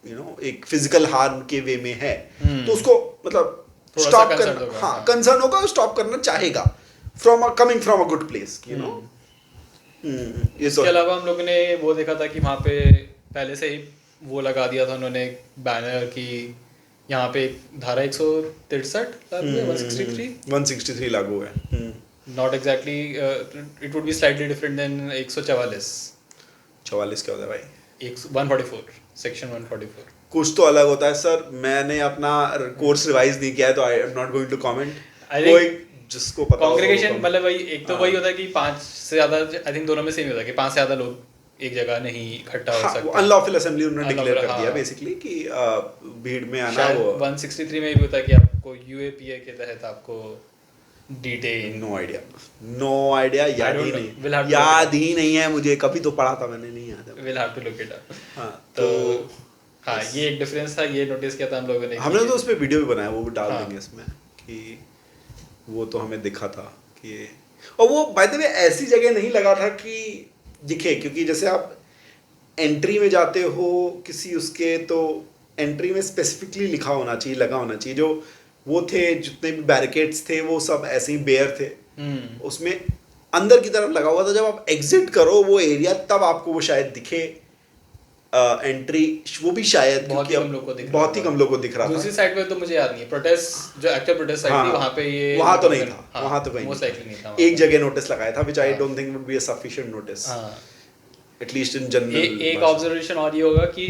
यू नो एक फिजिकल हार्म के वे में है तो उसको मतलब स्टॉप करना, हाँ कंसर्न होगा, स्टॉप करना चाहेगा coming from a good place, you know. इसके अलावा हम लोगों ने वो देखा था कि वहाँ पे पहले से ही वो लगा दिया था उन्होंने बैनर की यहाँ पे धारा 163 163 लागू है। Not exactly, it would be slightly different than 144 क्या होता है भाई? 144 सेक्शन 144 कुछ तो अलग होता है सर, मैंने अपना कोर्स रिवाइज नहीं किया है तो I am not going to comment. कोई जिसको पता कांग्रेगेशन मतलब वही एक तो वही होता है कि 5 से ज्यादा, आई थिंक दोनों में सेम होता है कि 5 से ज्यादा लोग एक जगह नहीं इकट्ठा हो सकते। अनलॉफुल असेंबली उन्होंने डिक्लेयर कर दिया बेसिकली कि भीड़ में आना। वो 163 में भी होता है कि आपको यूएपीए के तहत आपको डिटेन। नो आइडिया, याद ही नहीं है मुझे, कभी तो पढ़ा था मैंने, नहीं याद है। Will have to look it up. हां तो हाँ ये एक डिफरेंस था, ये नोटिस किया था हम लोगों ने। हमने तो उस पे वीडियो भी बनाया, वो भी डाल देंगे इसमें कि वो तो हमें दिखा था कि, और वो बाय द वे ऐसी जगह नहीं लगा था कि दिखे, क्योंकि जैसे आप एंट्री में जाते हो किसी उसके, तो एंट्री में स्पेसिफिकली लिखा होना चाहिए, लगा होना चाहिए। जो वो थे जितने भी बैरिकेड्स थे वो सब ऐसे ही बेयर थे, उसमें अंदर की तरफ लगा हुआ था। जब आप एग्जिट करो वो एरिया तब आपको वो शायद दिखे एंट्री, वो भी शायद बहुत ही कम लोगों को दिख रहा था। दूसरी साइड पे तो मुझे याद नहीं है, प्रोटेस्ट जो एक्चुअल प्रोटेस्ट साइड थी वहां पे ये वहां तो नहीं था, वहां तो कहीं नहीं था। एक जगह नोटिस लगाया था which I don't think would be a sufficient notice at least in general. एक ऑब्जर्वेशन और ये होगा कि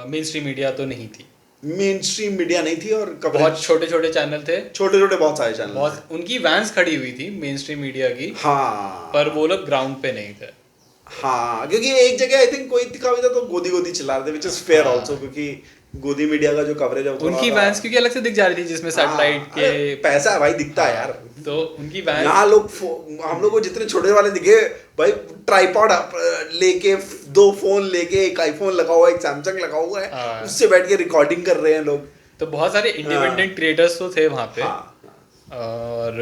मेन स्ट्रीम मीडिया तो नहीं थी, मेन स्ट्रीम मीडिया नहीं थी, और बहुत छोटे चैनल थे, बहुत सारे चैनल, बहुत उनकी वैन्स खड़ी हुई थी मेन स्ट्रीम मीडिया की। हाँ, पर वो लोग ग्राउंड पे नहीं थे। हाँ, क्योंकि एक जगह आई थिंक कोई दिखा हुआ था तो गोदी चिल्ला रहे थे, व्हिच इज फेयर आल्सो, क्योंकि गोदी मीडिया का जो कवरेज है उनकी वैन्स क्योंकि अलग से दिख जा रही थी, जिसमें सैटेलाइट के पैसा है भाई, दिखता है यार। तो उनकी वैन्स यहाँ लोग हम लोग को जितने छोटे वाले दिखे भाई, ट्राइपॉड लेके 2 फोन लेके, एक आईफोन लगा हुआ है, एक सैमसंग लगा हुआ है, उससे बैठ के रिकॉर्डिंग कर रहे हैं लोग। तो बहुत सारे इंडिपेंडेंट क्रिएटर्स तो थे वहाँ पे, और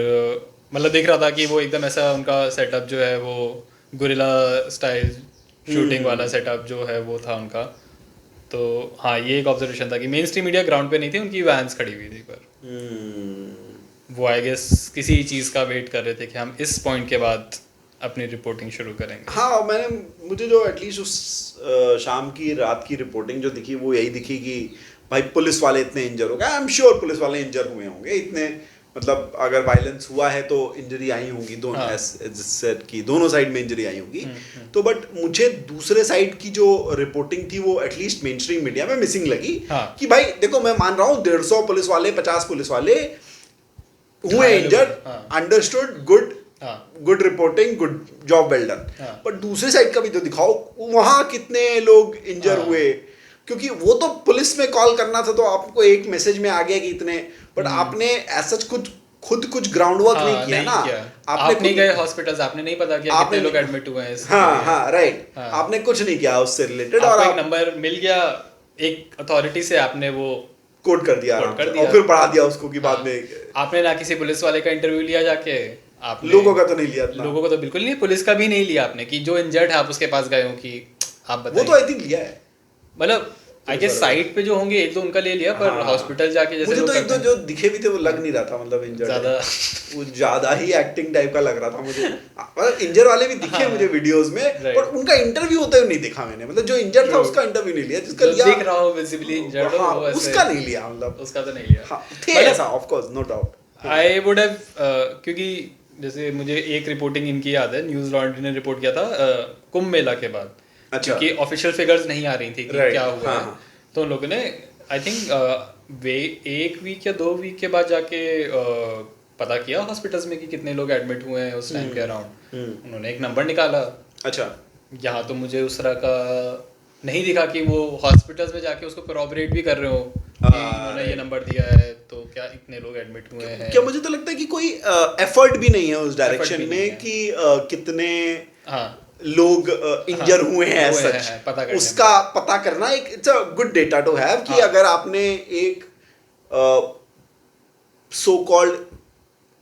मतलब दिख रहा था कि वो एकदम ऐसा उनका सेटअप जो है वो गुरिल्ला स्टाइल शूटिंग वाला सेटअप जो है वो था उनका। तो हाँ ये एक ऑब्जर्वेशन था कि मेन स्ट्रीम मीडिया ग्राउंड पे नहीं थी, उनकी वैन्स खड़ी हुई थी, पर वो आई गेस किसी चीज़ का वेट कर रहे थे कि हम इस पॉइंट के बाद अपनी रिपोर्टिंग शुरू करेंगे। हाँ, मुझे जो एटलीस्ट उस शाम की रात की रिपोर्टिंग जो दिखी वो यही दिखी कि भाई पुलिस वाले इतने इंजर हो गए। आई एम श्योर पुलिस वाले इंजर हुए होंगे, इतने मतलब अगर वायलेंस हुआ है तो इंजरी आई होंगी दोनों, की दोनों साइड में इंजरी आई होगी। तो बट मुझे दूसरे साइड की जो रिपोर्टिंग थी वो एटलीस्ट मेन स्ट्रीम मीडिया में मिसिंग लगी। कि भाई देखो मैं मान रहा हूँ 150 पुलिस वाले 50 पुलिस वाले हुए injured, understood, good reporting, good job, well done. But दूसरे साइड का भी तो दिखाओ, वहां कितने लोग इंजर हुए, क्योंकि वो तो पुलिस में कॉल करना था तो आपको एक मैसेज में आ गया कि इतने, बट आपने ऐसा कुछ ग्राउंड वर्क नहीं किया ना। आपने गए हॉस्पिटल्स, आपने नहीं पता किया कितने लोग एडमिट हुए हैं। हाँ राइट, आपने कुछ नहीं किया उससे रिलेटेड, और एक नंबर मिल गया एक अथॉरिटी से, आपने वो कोड कर दिया और फिर बढ़ा दिया उसको कि बाद में आपने ना किसी पुलिस वाले का इंटरव्यू लिया जाके, आपने लोगों का तो नहीं लिया, लोगों को तो बिल्कुल नहीं, पुलिस का भी नहीं लिया आपने, कि जो इंजर्ड है आप उसके पास गए हो कि आप बताइए। वो तो आई थिंक लिया है, मतलब आई गेस साइट पे जो होंगे एक दो उनका ले लिया, पर हॉस्पिटल जाके जैसे मुझे तो एक दो जो दिखे भी थे वो लग नहीं रहा था, मतलब इंजर्ड ज्यादा वो ज्यादा ही एक्टिंग टाइप का लग रहा था मुझे। मतलब इंजर वाले भी दिखे मुझे वीडियोस में, पर उनका इंटरव्यू होते हुए नहीं देखा मैंने। मतलब जो इंजर्ड था उसका इंटरव्यू नहीं लिया, जिसका लिया दिख रहा हो विजिबली इंजर्ड हो उसका नहीं लिया, मतलब उसका तो नहीं लिया। थे ऐसा, of course, no doubt. I would have, क्योंकि जैसे मुझे एक रिपोर्टिंग इनकी याद है, न्यूज़ लॉन्ड्री ने रिपोर्ट किया था कुंभ मेला के बाद, क्योंकि ऑफिशियल फिगर्स नहीं आ रही थी कि क्या हुआ है, तो उन लोगों ने आई थिंक वे 1 वीक या 2 वीक के बाद जाके पता किया हॉस्पिटल्स में कि कितने लोग एडमिट हुए हैं उस टाइम के अराउंड। उन्होंने एक नंबर निकाला। अच्छा, यहाँ तो मुझे उस तरह का नहीं दिखा कि वो हॉस्पिटल्स में जाके उसको कोऑपरेट भी कर रहे हो कि उन्होंने ये नंबर दिया है तो क्या इतने लोग एडमिट हुए हैं। क्या मुझे तो लगता है कि कोई एफर्ट भी नहीं है उस डायरेक्शन में कि कितने लोग इंजर हुए हैं सच, उसका पता करना एक it's a good data to have, कि अगर आपने एक सो कॉल्ड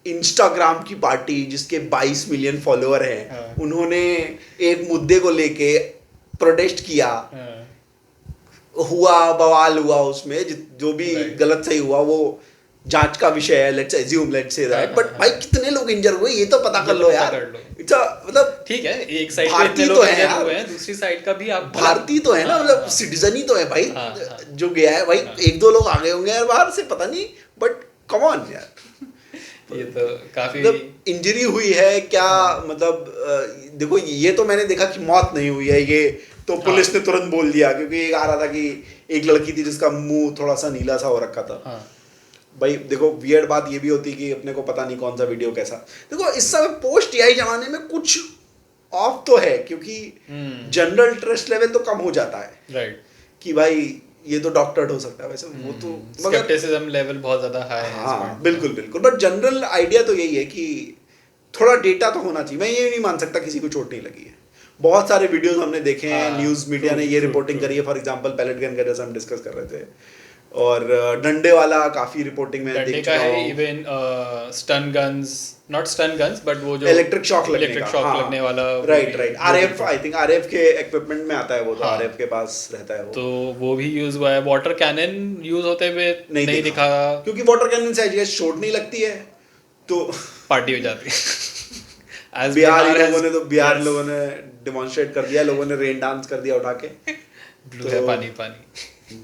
इंस्टाग्राम की पार्टी जिसके 22 मिलियन फॉलोअर हैं, उन्होंने एक मुद्दे को लेके प्रोटेस्ट किया, हुआ बवाल हुआ, उसमें जो भी गलत सही हुआ वो जांच का विषय है, let's assume, let's say that, but भाई कितने लोग इंजर हुए ये तो पता कर लो यार। इट्स मतलब ठीक है, एक साइड पे इतने लोग इंजर हुए हैं, दूसरी साइड का भी आप भारतीय तो है ना, मतलब सिटीजन ही तो है भाई जो गया है। भाई 1-2 लोग आगे होंगे यार बाहर से, पता नहीं, बट कम ऑन यार, ये तो काफी इंजरी हुई है क्या, मतलब देखो ये तो मैंने देखा कि मौत नहीं हुई है, ये तो पुलिस ने तुरंत बोल दिया, क्योंकि आ रहा था कि एक लड़की थी जिसका मुंह थोड़ा सा नीला सा हो रखा था। भाई देखो वियर्ड बात ये भी होती कि अपने को पता नहीं कौन सा वीडियो कैसा, देखो इस समय पोस्ट एआई जमाने में कुछ ऑफ तो है, क्योंकि जनरल ट्रस्ट लेवल तो कम हो जाता है, राइट, कि भाई ये तो डॉक्टर्ड हो सकता है, वैसे वो तो स्केप्टिसिज्म लेवल बहुत ज्यादा हाई है। हाँ बिल्कुल बिल्कुल, बट जनरल आइडिया तो यही है कि थोड़ा डेटा तो होना चाहिए। मैं ये नहीं मान सकता किसी को चोट नहीं लगी है, बहुत सारे वीडियोस हमने देखे हैं, न्यूज़ मीडिया ने ये रिपोर्टिंग करी है, फॉर एग्जांपल पैलेट गन का जैसा हम डिस्कस कर रहे थे, और डंडे वाला काफी रिपोर्टिंग में देख चुका हूं, even stun guns, not stun guns but वो जो इलेक्ट्रिक शॉक लगने वाला, right, RF, I think RF के इक्विपमेंट में आता है वो, तो आरएफ के पास रहता है वो, तो वो भी यूज हुआ है। वाटर कैनन यूज होते हुए नहीं दिखा, क्योंकि वाटर कैनन से आई चोट नहीं लगती है तो पार्टी हो जाती है। बिहार लोगों ने डेमोन्स्ट्रेट कर दिया, लोगों ने रेन डांस कर दिया उठा के, ब्लू है पानी पानी,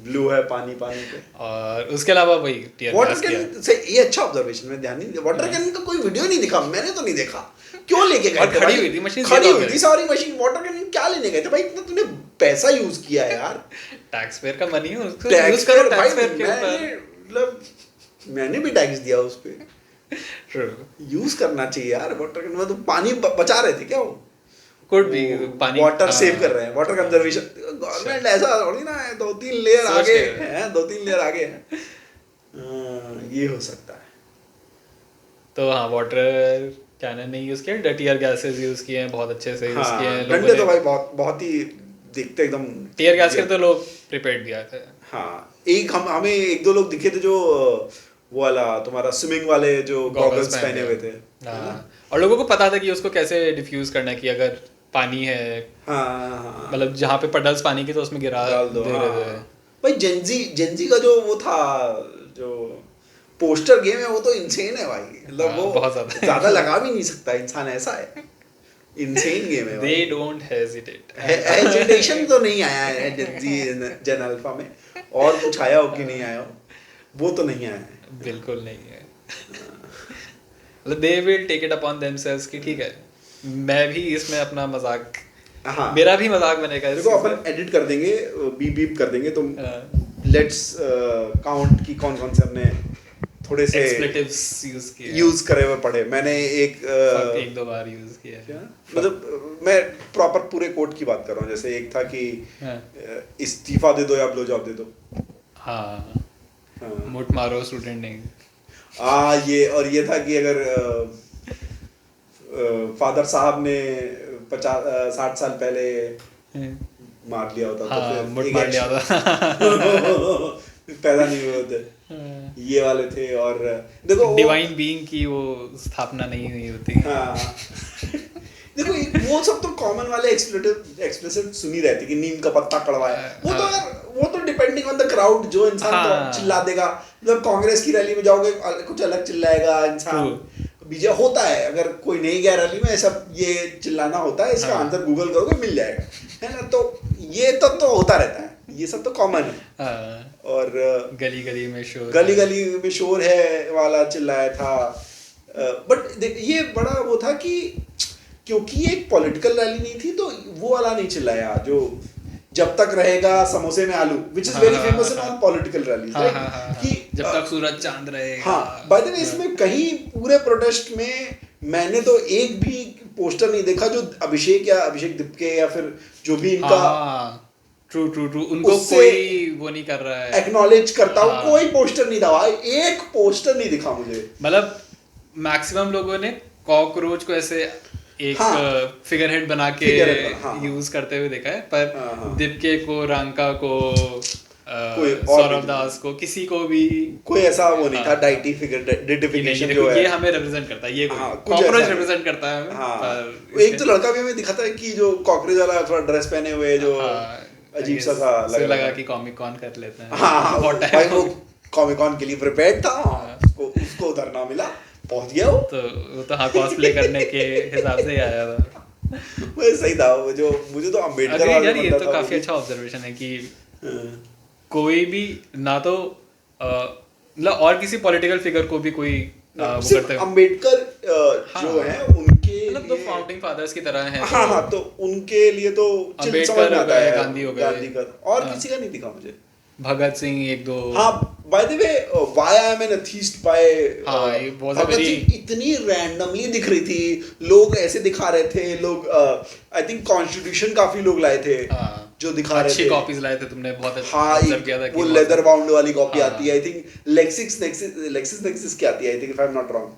ब्लू है पानी पानी पे। और उसके अलावा वही वाटर कैनन से, ये अच्छा ऑब्जर्वेशन, में ध्यान नहीं, वाटर कैनन का कोई वीडियो नहीं दिखा, मैंने तो नहीं देखा, क्यों लेके गए थे? खड़ी हुई थी मशीन, खड़ी हुई थी सारी मशीन, वाटर कैनन क्या लेने गए थे भाई? इतना तूने पैसा यूज किया है यार, टैक्स पेयर का मनी है, उसको यूज करो टैक्स पेयर के ऊपर, मतलब मैंने भी टैक्स दिया उस पे, यूज करना चाहिए यार वाटर कैनन में, तो पानी बचा रहे थे क्या वो? कुड भी पानी, वाटर सेव कर रहे हैं, वाटर कंजर्वेशन। गवर्नमेंट ऐसा थोड़ी ना है, 2-3 लेयर आगे हैं, 2-3 लेयर आगे हैं, ये हो सकता है। तो हाँ, वाटर कैनन नहीं यूज किया, टीयर गैसेस यूज किए हैं, बहुत अच्छे से यूज किए हैं डंडे तो भाई बहुत ही दिखते एकदम, टीयर गैस के तो लोग प्रिपेयर्ड भी आए थे। हाँ, एक हमें 1-2 लोग दिखे थे जो वो वाला तुम्हारा स्विमिंग वाले जो गॉगल्स पहने हुए थे, और लोगों को पता था कि उसको कैसे डिफ्यूज करना है, कि अगर पानी है, मतलब जहाँ पे पडल्स पानी के तो उसमें गिरा दे रहे थे भाई। जेंजी का जो वो था, जो पोस्टर गेम है, वो तो इंसेन है भाई, मतलब वो बहुत ज्यादा लगा भी नहीं सकता इंसान, ऐसा है, इंसेन गेम है। They don't hesitate, हेजिटेशन तो नहीं आया है जेंजी जेन अल्फा में, और कुछ आया हो कि नहीं आया हो, वो तो नहीं आया है, बिल्कुल नहीं है। मतलब they will take it upon themselves कि ठीक है मैं भी इसमें अपना मजाक, हाँ मेरा भी मजाक बनेगा इस देखो चीज़ अपन एडिट कर देंगे, बीप बीप कर देंगे, तो में। लेट्स काउंट कि कौन कौन से हमने थोड़े से एक्सप्लेटिव्स यूज किए यूज करे हुए पढ़े। मैंने एक फक एक दो बार यूज किया क्या मतलब मैं प्रॉपर पूरे कोट की बात कर रहा हूँ। जैसे एक था कि हाँ। इस्तीफा दे दो या ब्लो जॉब दे दो। हाँ हाँ मुठ मारो स्टूडेंट नहीं। ये और ये था कि अगर फादर साहब ने 60 साल पहले मार लिया होता हाँ तो फिर मुठ एक मार लिया था। पैदा नहीं हुए होते। ये वाले थे। और देखो डिवाइन बीइंग की वो स्थापना नहीं हुई होती। हाँ देखो वो सब तो कॉमन वाले एक्सप्रेसिव सुनी रहती कि नीम का पत्ता कड़वा है। वो तो यार वो तो डिपेंडिंग ऑन द क्राउड, जो इंसान हाँ। चिल्ला देगा। मतलब कांग्रेस की रैली में जाओगे कुछ अलग चिल्लाएगा इंसान। बीजे होता है, अगर कोई नहीं गया रैली में ऐसा ये चिल्लाना होता है। इसका आंसर गूगल करोगे मिल जाएगा, है ना। तो ये तो होता रहता है, ये सब तो कॉमन है। और गली गली में शोर, गली गली में शोर है वाला चिल्लाया था। बट ये बड़ा वो था कि क्योंकि ये एक पॉलिटिकल रैली नहीं थी तो वो वाला नहीं चिल्लाया जो जब तक रहेगा समोसे में आलू, which is very famous in all political rallies, कि जब तक सूरज चांद रहेगा। हाँ बाय द वे इसमें कहीं पूरे प्रोटेस्ट में मैंने तो एक भी पोस्टर नहीं देखा जो अभिषेक दिपके या फिर जो भी इनका ट्रू उनको कोई वो नहीं कर रहा है, एक्नॉलेज करता हूँ। कोई पोस्टर नहीं था भाई, एक पोस्टर नहीं दिखा मुझे। मतलब मैक्सिमम लोगों ने कॉकरोच को ऐसे एक फिगर हेड बना के यूज करते हुए देखा है, पर दिपके को, रांका को, सौरभ दास को, किसी को भी कोई ऐसा वो नहीं था डाइटी फिगर आइडेंटिफिकेशन जो है ये हमें रिप्रेजेंट करता है, ये कॉकरोच रिप्रेजेंट करता है हमें। पर एक तो लड़का भी हमें दिखा था कि जो कॉकरोच वाला थोड़ा ड्रेस पहने हुए जो अजीब सा था, लगा कि कॉमिक कॉन कर लेते हैं। हाँ भाई वो कॉमिक कॉन के लिए प्रिपेयर्ड था, उसको उधर ना मिला, पहुंच गया वो तो हाँ कॉस्प्ले करने के हिसाब से ही आया था। वो सही था। वो जो मुझे तो अम्बेडकर वाला यार ये तो काफी अच्छा ऑब्जर्वेशन है कि कोई भी ना तो मतलब और किसी पॉलिटिकल फिगर को भी कोई वो करते हैं। अम्बेडकर जो है उनके मतलब तो फाउंडिंग फादर्स की तरह हैं। हाँ तो उनके लिए तो अम्बेडकर हो गए, गांधी हो गए, और किसी का नहीं दिखा मुझे। भगत सिंह एक दो। हाँ by the way why I am an atheist by Bhagat Singh इतनी रैंडमली दिख रही थी, लोग ऐसे दिखा रहे थे। लोग आई थिंक कॉन्स्टिट्यूशन काफी लोग लाए थे जो दिखा रहे थे, अच्छी कॉपीज लाए थे तुमने, बहुत अच्छा ऑब्जर्व किया था। वो लेदर बाउंड वाली कॉपी आती है आई थिंक लेक्सिस की आती है I think if I am not wrong,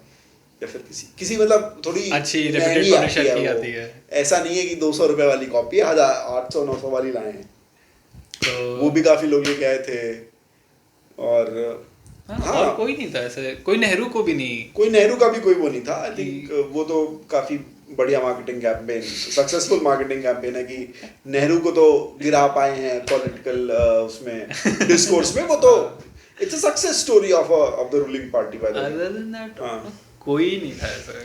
या फिर किसी मतलब थोड़ी अच्छी रेप्यूटेड पब्लिशर की आती है। ऐसा नहीं है कि 200 रुपए वाली कॉपी है, 800-900 वाली लाए हैं। तो वो भी काफी लोग लेके आए थे। और और कोई नहीं था ऐसे, कोई नेहरू को भी नहीं, कोई नेहरू का भी कोई वो नहीं था। आई थिंक वो तो काफी बढ़िया marketing campaign, successful marketing campaign है कि नेहरू को तो गिरा पाए हैं पॉलिटिकल उसमें डिस्कोर्स में। वो तो it's a success story of the ruling party by the way. कोई नहीं था ऐसे।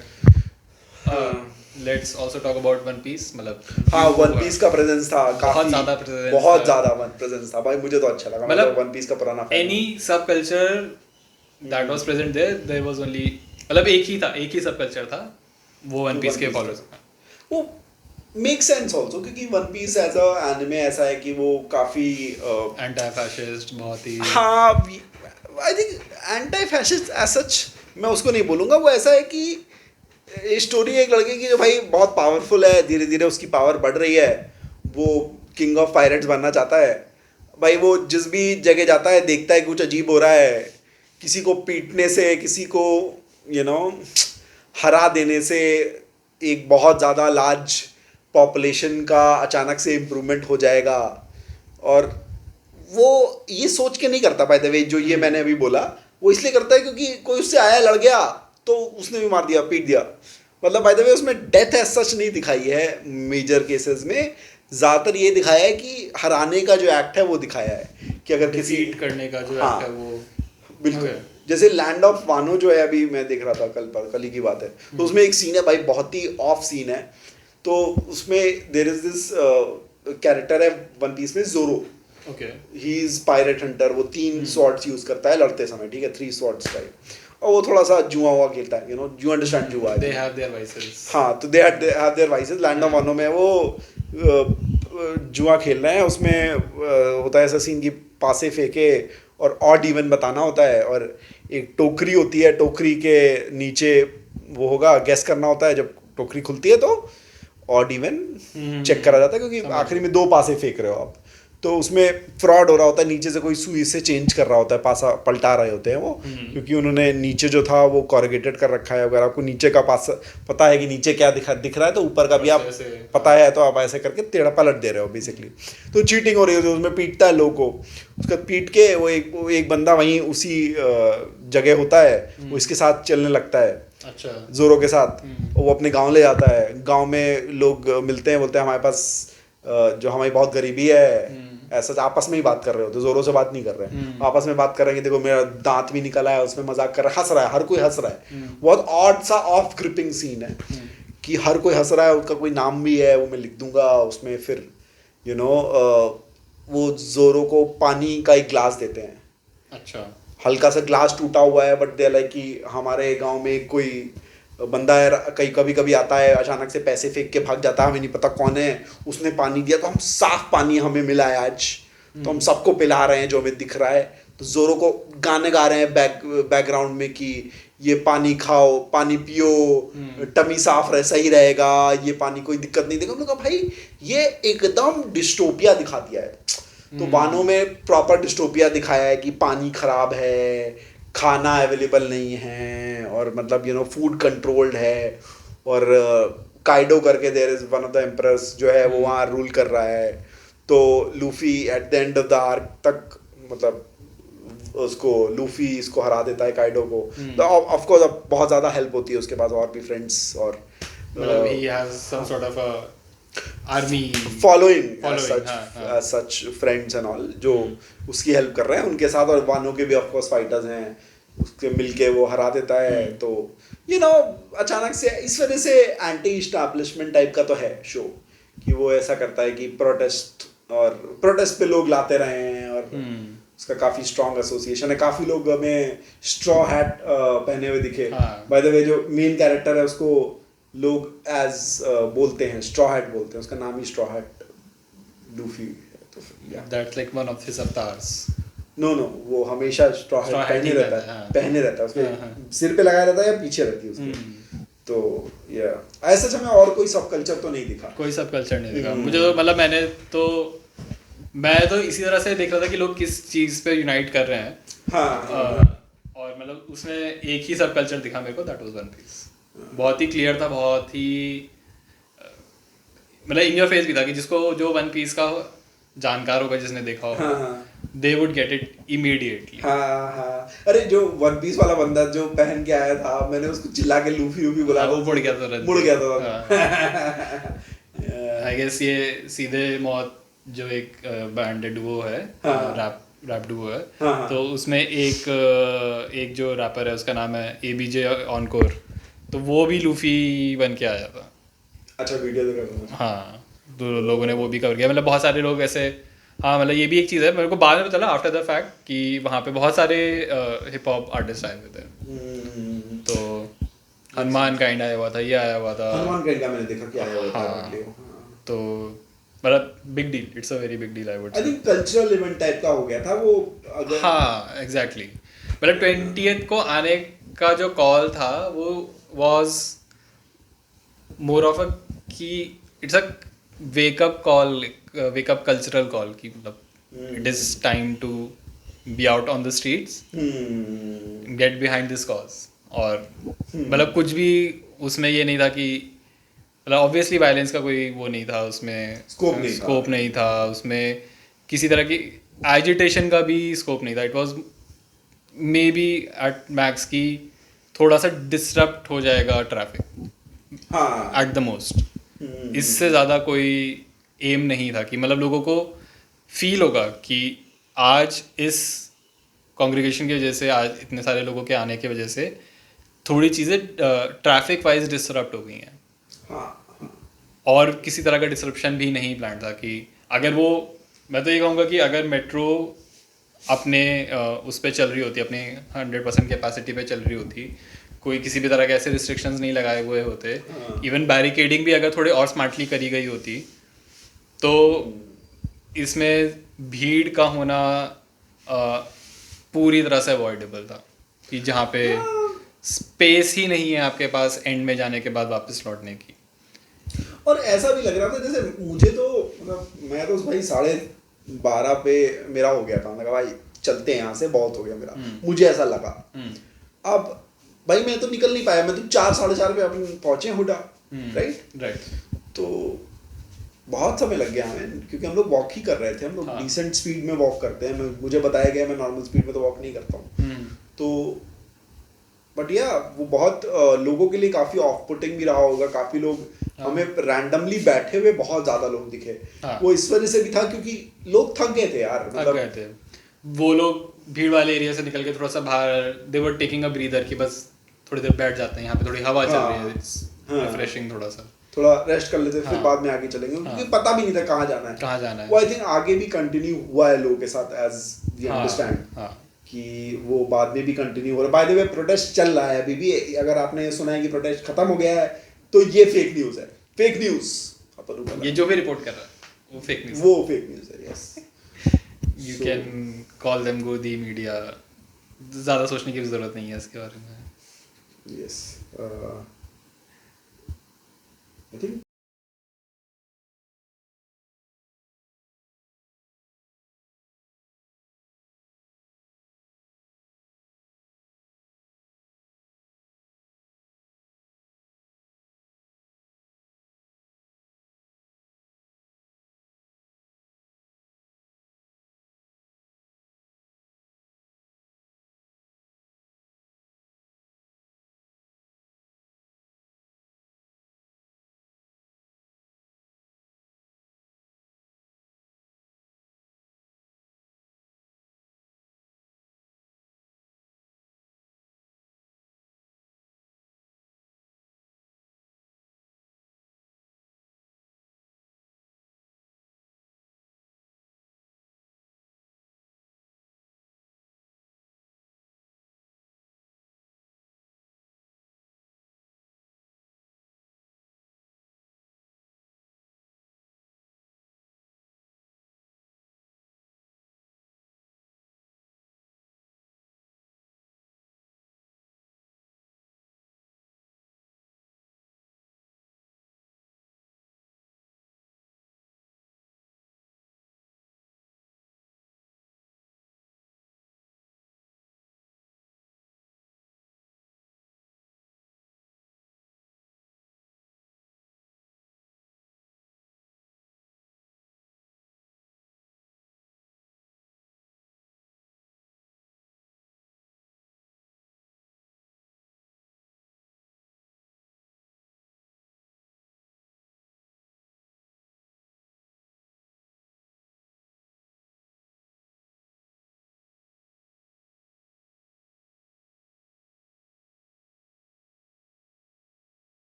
Let's also talk about One Piece. मतलब हाँ वन पीस का प्रेजेंस था, बहुत ज्यादा प्रेजेंस था भाई, मुझे तो अच्छा लगा। मतलब वन पीस का पुराना any sub culture that was present there was only, मतलब एक ही सब कल्चर था वो वन पीस के फॉलोअर्स। वो मेक सेंस आल्सो क्योंकि One Piece as a anime ऐसा है कि वो काफी एंटी फैशिस्ट, बहुत ही हाँ I think anti fascist as such मैं उसको नहीं बोलूँगा। वो ऐसा है कि स्टोरी एक लड़के की जो भाई बहुत पावरफुल है, धीरे धीरे उसकी पावर बढ़ रही है, वो किंग ऑफ पायरेट्स बनना चाहता है भाई। वो जिस भी जगह जाता है देखता है कुछ अजीब हो रहा है, किसी को पीटने से, किसी को हरा देने से एक बहुत ज़्यादा लार्ज पॉपुलेशन का अचानक से इम्प्रूवमेंट हो जाएगा। और वो ये सोच के नहीं करता बाय द वे, जो ये मैंने अभी बोला वो इसलिए करता है क्योंकि कोई उससे आया, लड़ गया तो उसने भी मार दिया, पीट दिया। मतलब बाय द वे उसमें डेथ एज सच नहीं दिखाई है मेजर केसेस में, ज़्यादातर ये दिखाया है कि हराने का जो एक्ट है वो दिखाया है कि अगर किसी करने का जो एक्ट है वो बिल्कुल। जैसे लैंड ऑफ वानो जो है अभी मैं देख रहा था कल ही की बात है, तो उसमें एक सीन है भाई, बहुत ही ऑफ सीन है। तो उसमें देयर इज दिस कैरेक्टर है वन पीस में, Zoro. He is pirate hunter. वो 3 स्वॉर्ड्स यूज करता है लड़ते समय, ठीक है, 3 स्वॉर्ड्स टाइप। और वो थोड़ा सा जुआ हुआ खेलता है, यू अंडरस्टैंड जुआ। They have their vices. हाँ, तो they have their vices. Land of Wano में वो जुआ खेल रहे हैं, उसमें होता है ऐसा सीन कि पासे फेंके और ऑड इवन बताना होता है, और एक टोकरी होती है, टोकरी के नीचे वो होगा, गैस करना होता है, जब टोकरी खुलती है तो ऑड इवन चेक करा जाता है, क्योंकि आखिरी में 2 पासे फेंक रहे हो आप, तो उसमें फ्रॉड हो रहा होता है, नीचे से कोई सुई से चेंज कर रहा होता है, पासा पलटा रहे होते हैं वो, क्योंकि उन्होंने नीचे जो था वो कॉर्गेटेड कर रखा है। अगर आपको नीचे का पासा पता है कि नीचे क्या दिख रहा है, तो ऊपर का भी आप पता है, तो आप ऐसे करके टेढ़ा पलट दे रहे हो बेसिकली। तो चीटिंग हो रही होती है, उसमें पीटता है लोगों को, उसका पीट के वो एक बंदा वहीं उसी जगह होता है, वो इसके साथ चलने लगता है, अच्छा, जोरो के साथ। वो अपने गांव ले जाता है, गांव में लोग मिलते हैं, बोलते हैं हमारे पास जो हमारी बहुत गरीबी है, ऐसा आपस में ही बात कर रहे होते, जोरों से बात नहीं कर रहे हैं, आपस में बात कर रहे हैं कि देखो मेरा दांत भी निकला है, उसमें मजाक कर रहा है, हंस रहा है, हर कोई हंस रहा है। बहुत ऑड सा ऑफ ग्रिपिंग सीन है कि हर कोई हंस रहा है, उसका कोई नाम भी है, वो मैं लिख दूंगा उसमें। फिर वो जोरो को पानी का एक ग्लास देते हैं, अच्छा, हल्का सा ग्लास टूटा हुआ है, बट दे लाइक कि हमारे गांव में कोई बंदा है, कभी कभी आता है, अचानक से पैसे फेंक के भाग जाता है, हमें नहीं पता कौन है, उसने पानी दिया, तो हम साफ पानी हमें मिला है आज, तो हम सबको पिला रहे हैं जो हमें दिख रहा है। तो जोरो को गाने गा रहे हैं बैकग्राउंड में कि ये पानी खाओ, पानी पियो, टमी साफ रहे, सही रहेगा, ये पानी कोई दिक्कत नहीं देगा। हम लोग कहा भाई ये एकदम डिस्टोपिया दिखा दिया है। तो वानो में प्रॉपर डिस्टोपिया दिखाया है कि पानी खराब है, खाना अवेलेबल नहीं है, और मतलब फूड कंट्रोल्ड है, और काइडो करके there is one of the emperors जो है वो वहाँ रूल कर रहा है। तो Luffy at the end of the arc तक, मतलब उसको लूफी इसको हरा देता है काइडो को। तो ऑफ कोर्स अब बहुत ज़्यादा हेल्प होती है उसके पास, और भी फ्रेंड्स, और मतलब he has some sort of a army following हाँ. such friends and all, जो उसकी हेल्प कर रहे हैं उनके साथ, और वानो के भी ऑफ कोर्स फाइटर्स हैं, उसके मिलके वो हरा देता है। तो अचानक से इस वजह से एंटी इस्टेब्लिशमेंट टाइप का तो है शो, कि वो ऐसा करता है कि प्रोटेस्ट पे लोग लाते रहे हैं, और उसका काफी स्ट्रॉन्ग एसोसिएशन है। काफी लोग हमें स्ट्रॉ हैट पहने हुए दिखे। बाय द वे जो मेन कैरेक्टर है उसको लोग एज बोलते हैं, स्ट्रॉ हैट बोलते हैं, उसका नाम ही स्ट्रॉ हैट लूफी है। तो that's like one of his avatars. No वो हमेशा स्ट्रॉ हैट पहने रहता है, उसके सिर पे लगाया रहता है या पीछे रहती है उसके। तो ऐसा हमें और कोई सब कल्चर तो नहीं दिखा, कोई सब कल्चर नहीं दिखा मुझे। तो मतलब मैं तो इसी तरह से देख रहा था कि लोग किस चीज पे यूनाइट कर रहे हैं। और मतलब उसमें एक ही सब कल्चर दिखा मेरे को, दैट वाज वन पीस। बहुत ही क्लियर था, बहुत ही मतलब इन योर फेस भी था, कि जिसको जो वन पीस का जानकार होगा, जिसने देखा होगा, they would get it immediately. अरे जो वन पीस वाला बंदा जो पहन के आया था, मैंने उसको चिल्ला के लूफी बुला, वो मुड़ गया था। आई गेस ये सीधे मौत जो एक बैंडेड वो है, रैप डुओ है, तो उसमें एक जो रैपर है उसका नाम है एबीजे ऑनकोर, तो वो भी लूफी बन के आया था। अच्छा, वीडियो देखा? हाँ, तो लोगों ने वो भी कवर किया, मतलब बहुत सारे लोग ऐसे। हाँ, मतलब ये भी एक चीज़ है, मेरे को बाद में पता चला आफ्टर द फैक्ट कि वहाँ पे बहुत सारे हिप हॉप आर्टिस्ट आए हुए थे। तो हनुमान काइंड आया हुआ था, ये आया हुआ था, हनुमान काइंड का मैंने देखा कि आया हुआ था। तो मतलब big deal, it's a very big deal I would say. I think cultural event type का हो गया था वो, अगर हाँ एग्जैक्टली। मतलब 20th को आने का जो कॉल था वो वाज मोर ऑफ अ कि it's a wake up call, wake up cultural call, कि मतलब it is time to be out on the streets, get behind this cause. और मतलब कुछ भी उसमें ये नहीं था कि मतलब ऑब्वियसली वायलेंस का कोई वो नहीं था उसमें, स्कोप नहीं था उसमें, किसी तरह की एजिटेशन का भी स्कोप नहीं था। It was may be at max की थोड़ा सा डिसरप्ट हो जाएगा ट्रैफिक, एट द मोस्ट। इससे ज़्यादा कोई एम नहीं था कि मतलब लोगों को फील होगा कि आज इस कॉन्ग्रीगेशन की वजह से, आज इतने सारे लोगों के आने की वजह से थोड़ी चीज़ें ट्रैफिक वाइज डिसरप्ट हो गई हैं। और किसी तरह का डिसरप्शन भी नहीं प्लान था कि अगर वो, मैं तो ये कहूँगा कि अगर मेट्रो अपने उस पे चल रही होती, अपने 100% कैपेसिटी पे चल रही होती, कोई किसी भी तरह के ऐसे रिस्ट्रिक्शंस नहीं लगाए हुए होते, इवन बैरिकेडिंग भी अगर थोड़े और स्मार्टली करी गई होती, तो इसमें भीड़ का होना पूरी तरह से अवॉइडेबल था, कि जहाँ पे स्पेस ही नहीं है आपके पास एंड में जाने के बाद वापस लौटने की। और ऐसा भी लग रहा था जैसे मुझे तो मतलब मैं तो भाई 12:30 पे मेरा हो गया था, मैंने कहा भाई चलते हैं यहाँ से, बहुत हो गया मेरा, मुझे ऐसा लगा। अब भाई मैं तो निकल नहीं पाया, मैं तो 4 साढ़े 4 पे अपन पहुंचे हुडा, राइट। तो बहुत समय लग गया हमें, क्योंकि हम लोग वॉक ही कर रहे थे, हम लोग डिसेंट स्पीड में वॉक करते हैं, मुझे बताया गया मैं नॉर्मल स्पीड में तो वॉक नहीं करता हूँ। तो बट या वो बहुत लोगों के लिए काफी ऑफ पुटिंग भी रहा होगा, काफी लोग हमें रैंडमली बैठे हुए बहुत ज्यादा लोग दिखे। वो इस वजह से भी था क्योंकि लोग थक गए थे यार, थक गए थे वो लोग, भीड़ वाले एरिया से निकल के थोड़ा सा बाहर, दे वर टेकिंग अ ब्रीदर, कि बस थोड़ी देर बैठ जाते हैं यहाँ पे, थोड़ी हवा चल रही है, रिफ्रेशिंग, थोड़ा रेस्ट कर लेते, फिर बाद में आगे चलेंगे, क्योंकि पता भी नहीं था कहाँ जाना है। वो आई थिंक आगे भी कंटिन्यू हुआ है लोगों के साथ, एज वी अंडरस्टैंड कि वो बाद में भी कंटिन्यू हो रहा है। बाय द वे प्रोटेस्ट चल रहा है अभी भी, अगर आपने सुना है कि प्रोटेस्ट खत्म हो गया है तो ये फेक न्यूज है, फेक न्यूज। ये जो भी रिपोर्ट कर रहा है वो फेक न्यूज, वो फेक न्यूज है, yes. You can call them गोदी मीडिया, ज़्यादा सोचने की ज़रूरत नहीं है इसके बारे में। यस,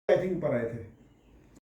आई थिंक ऊपर आए थे।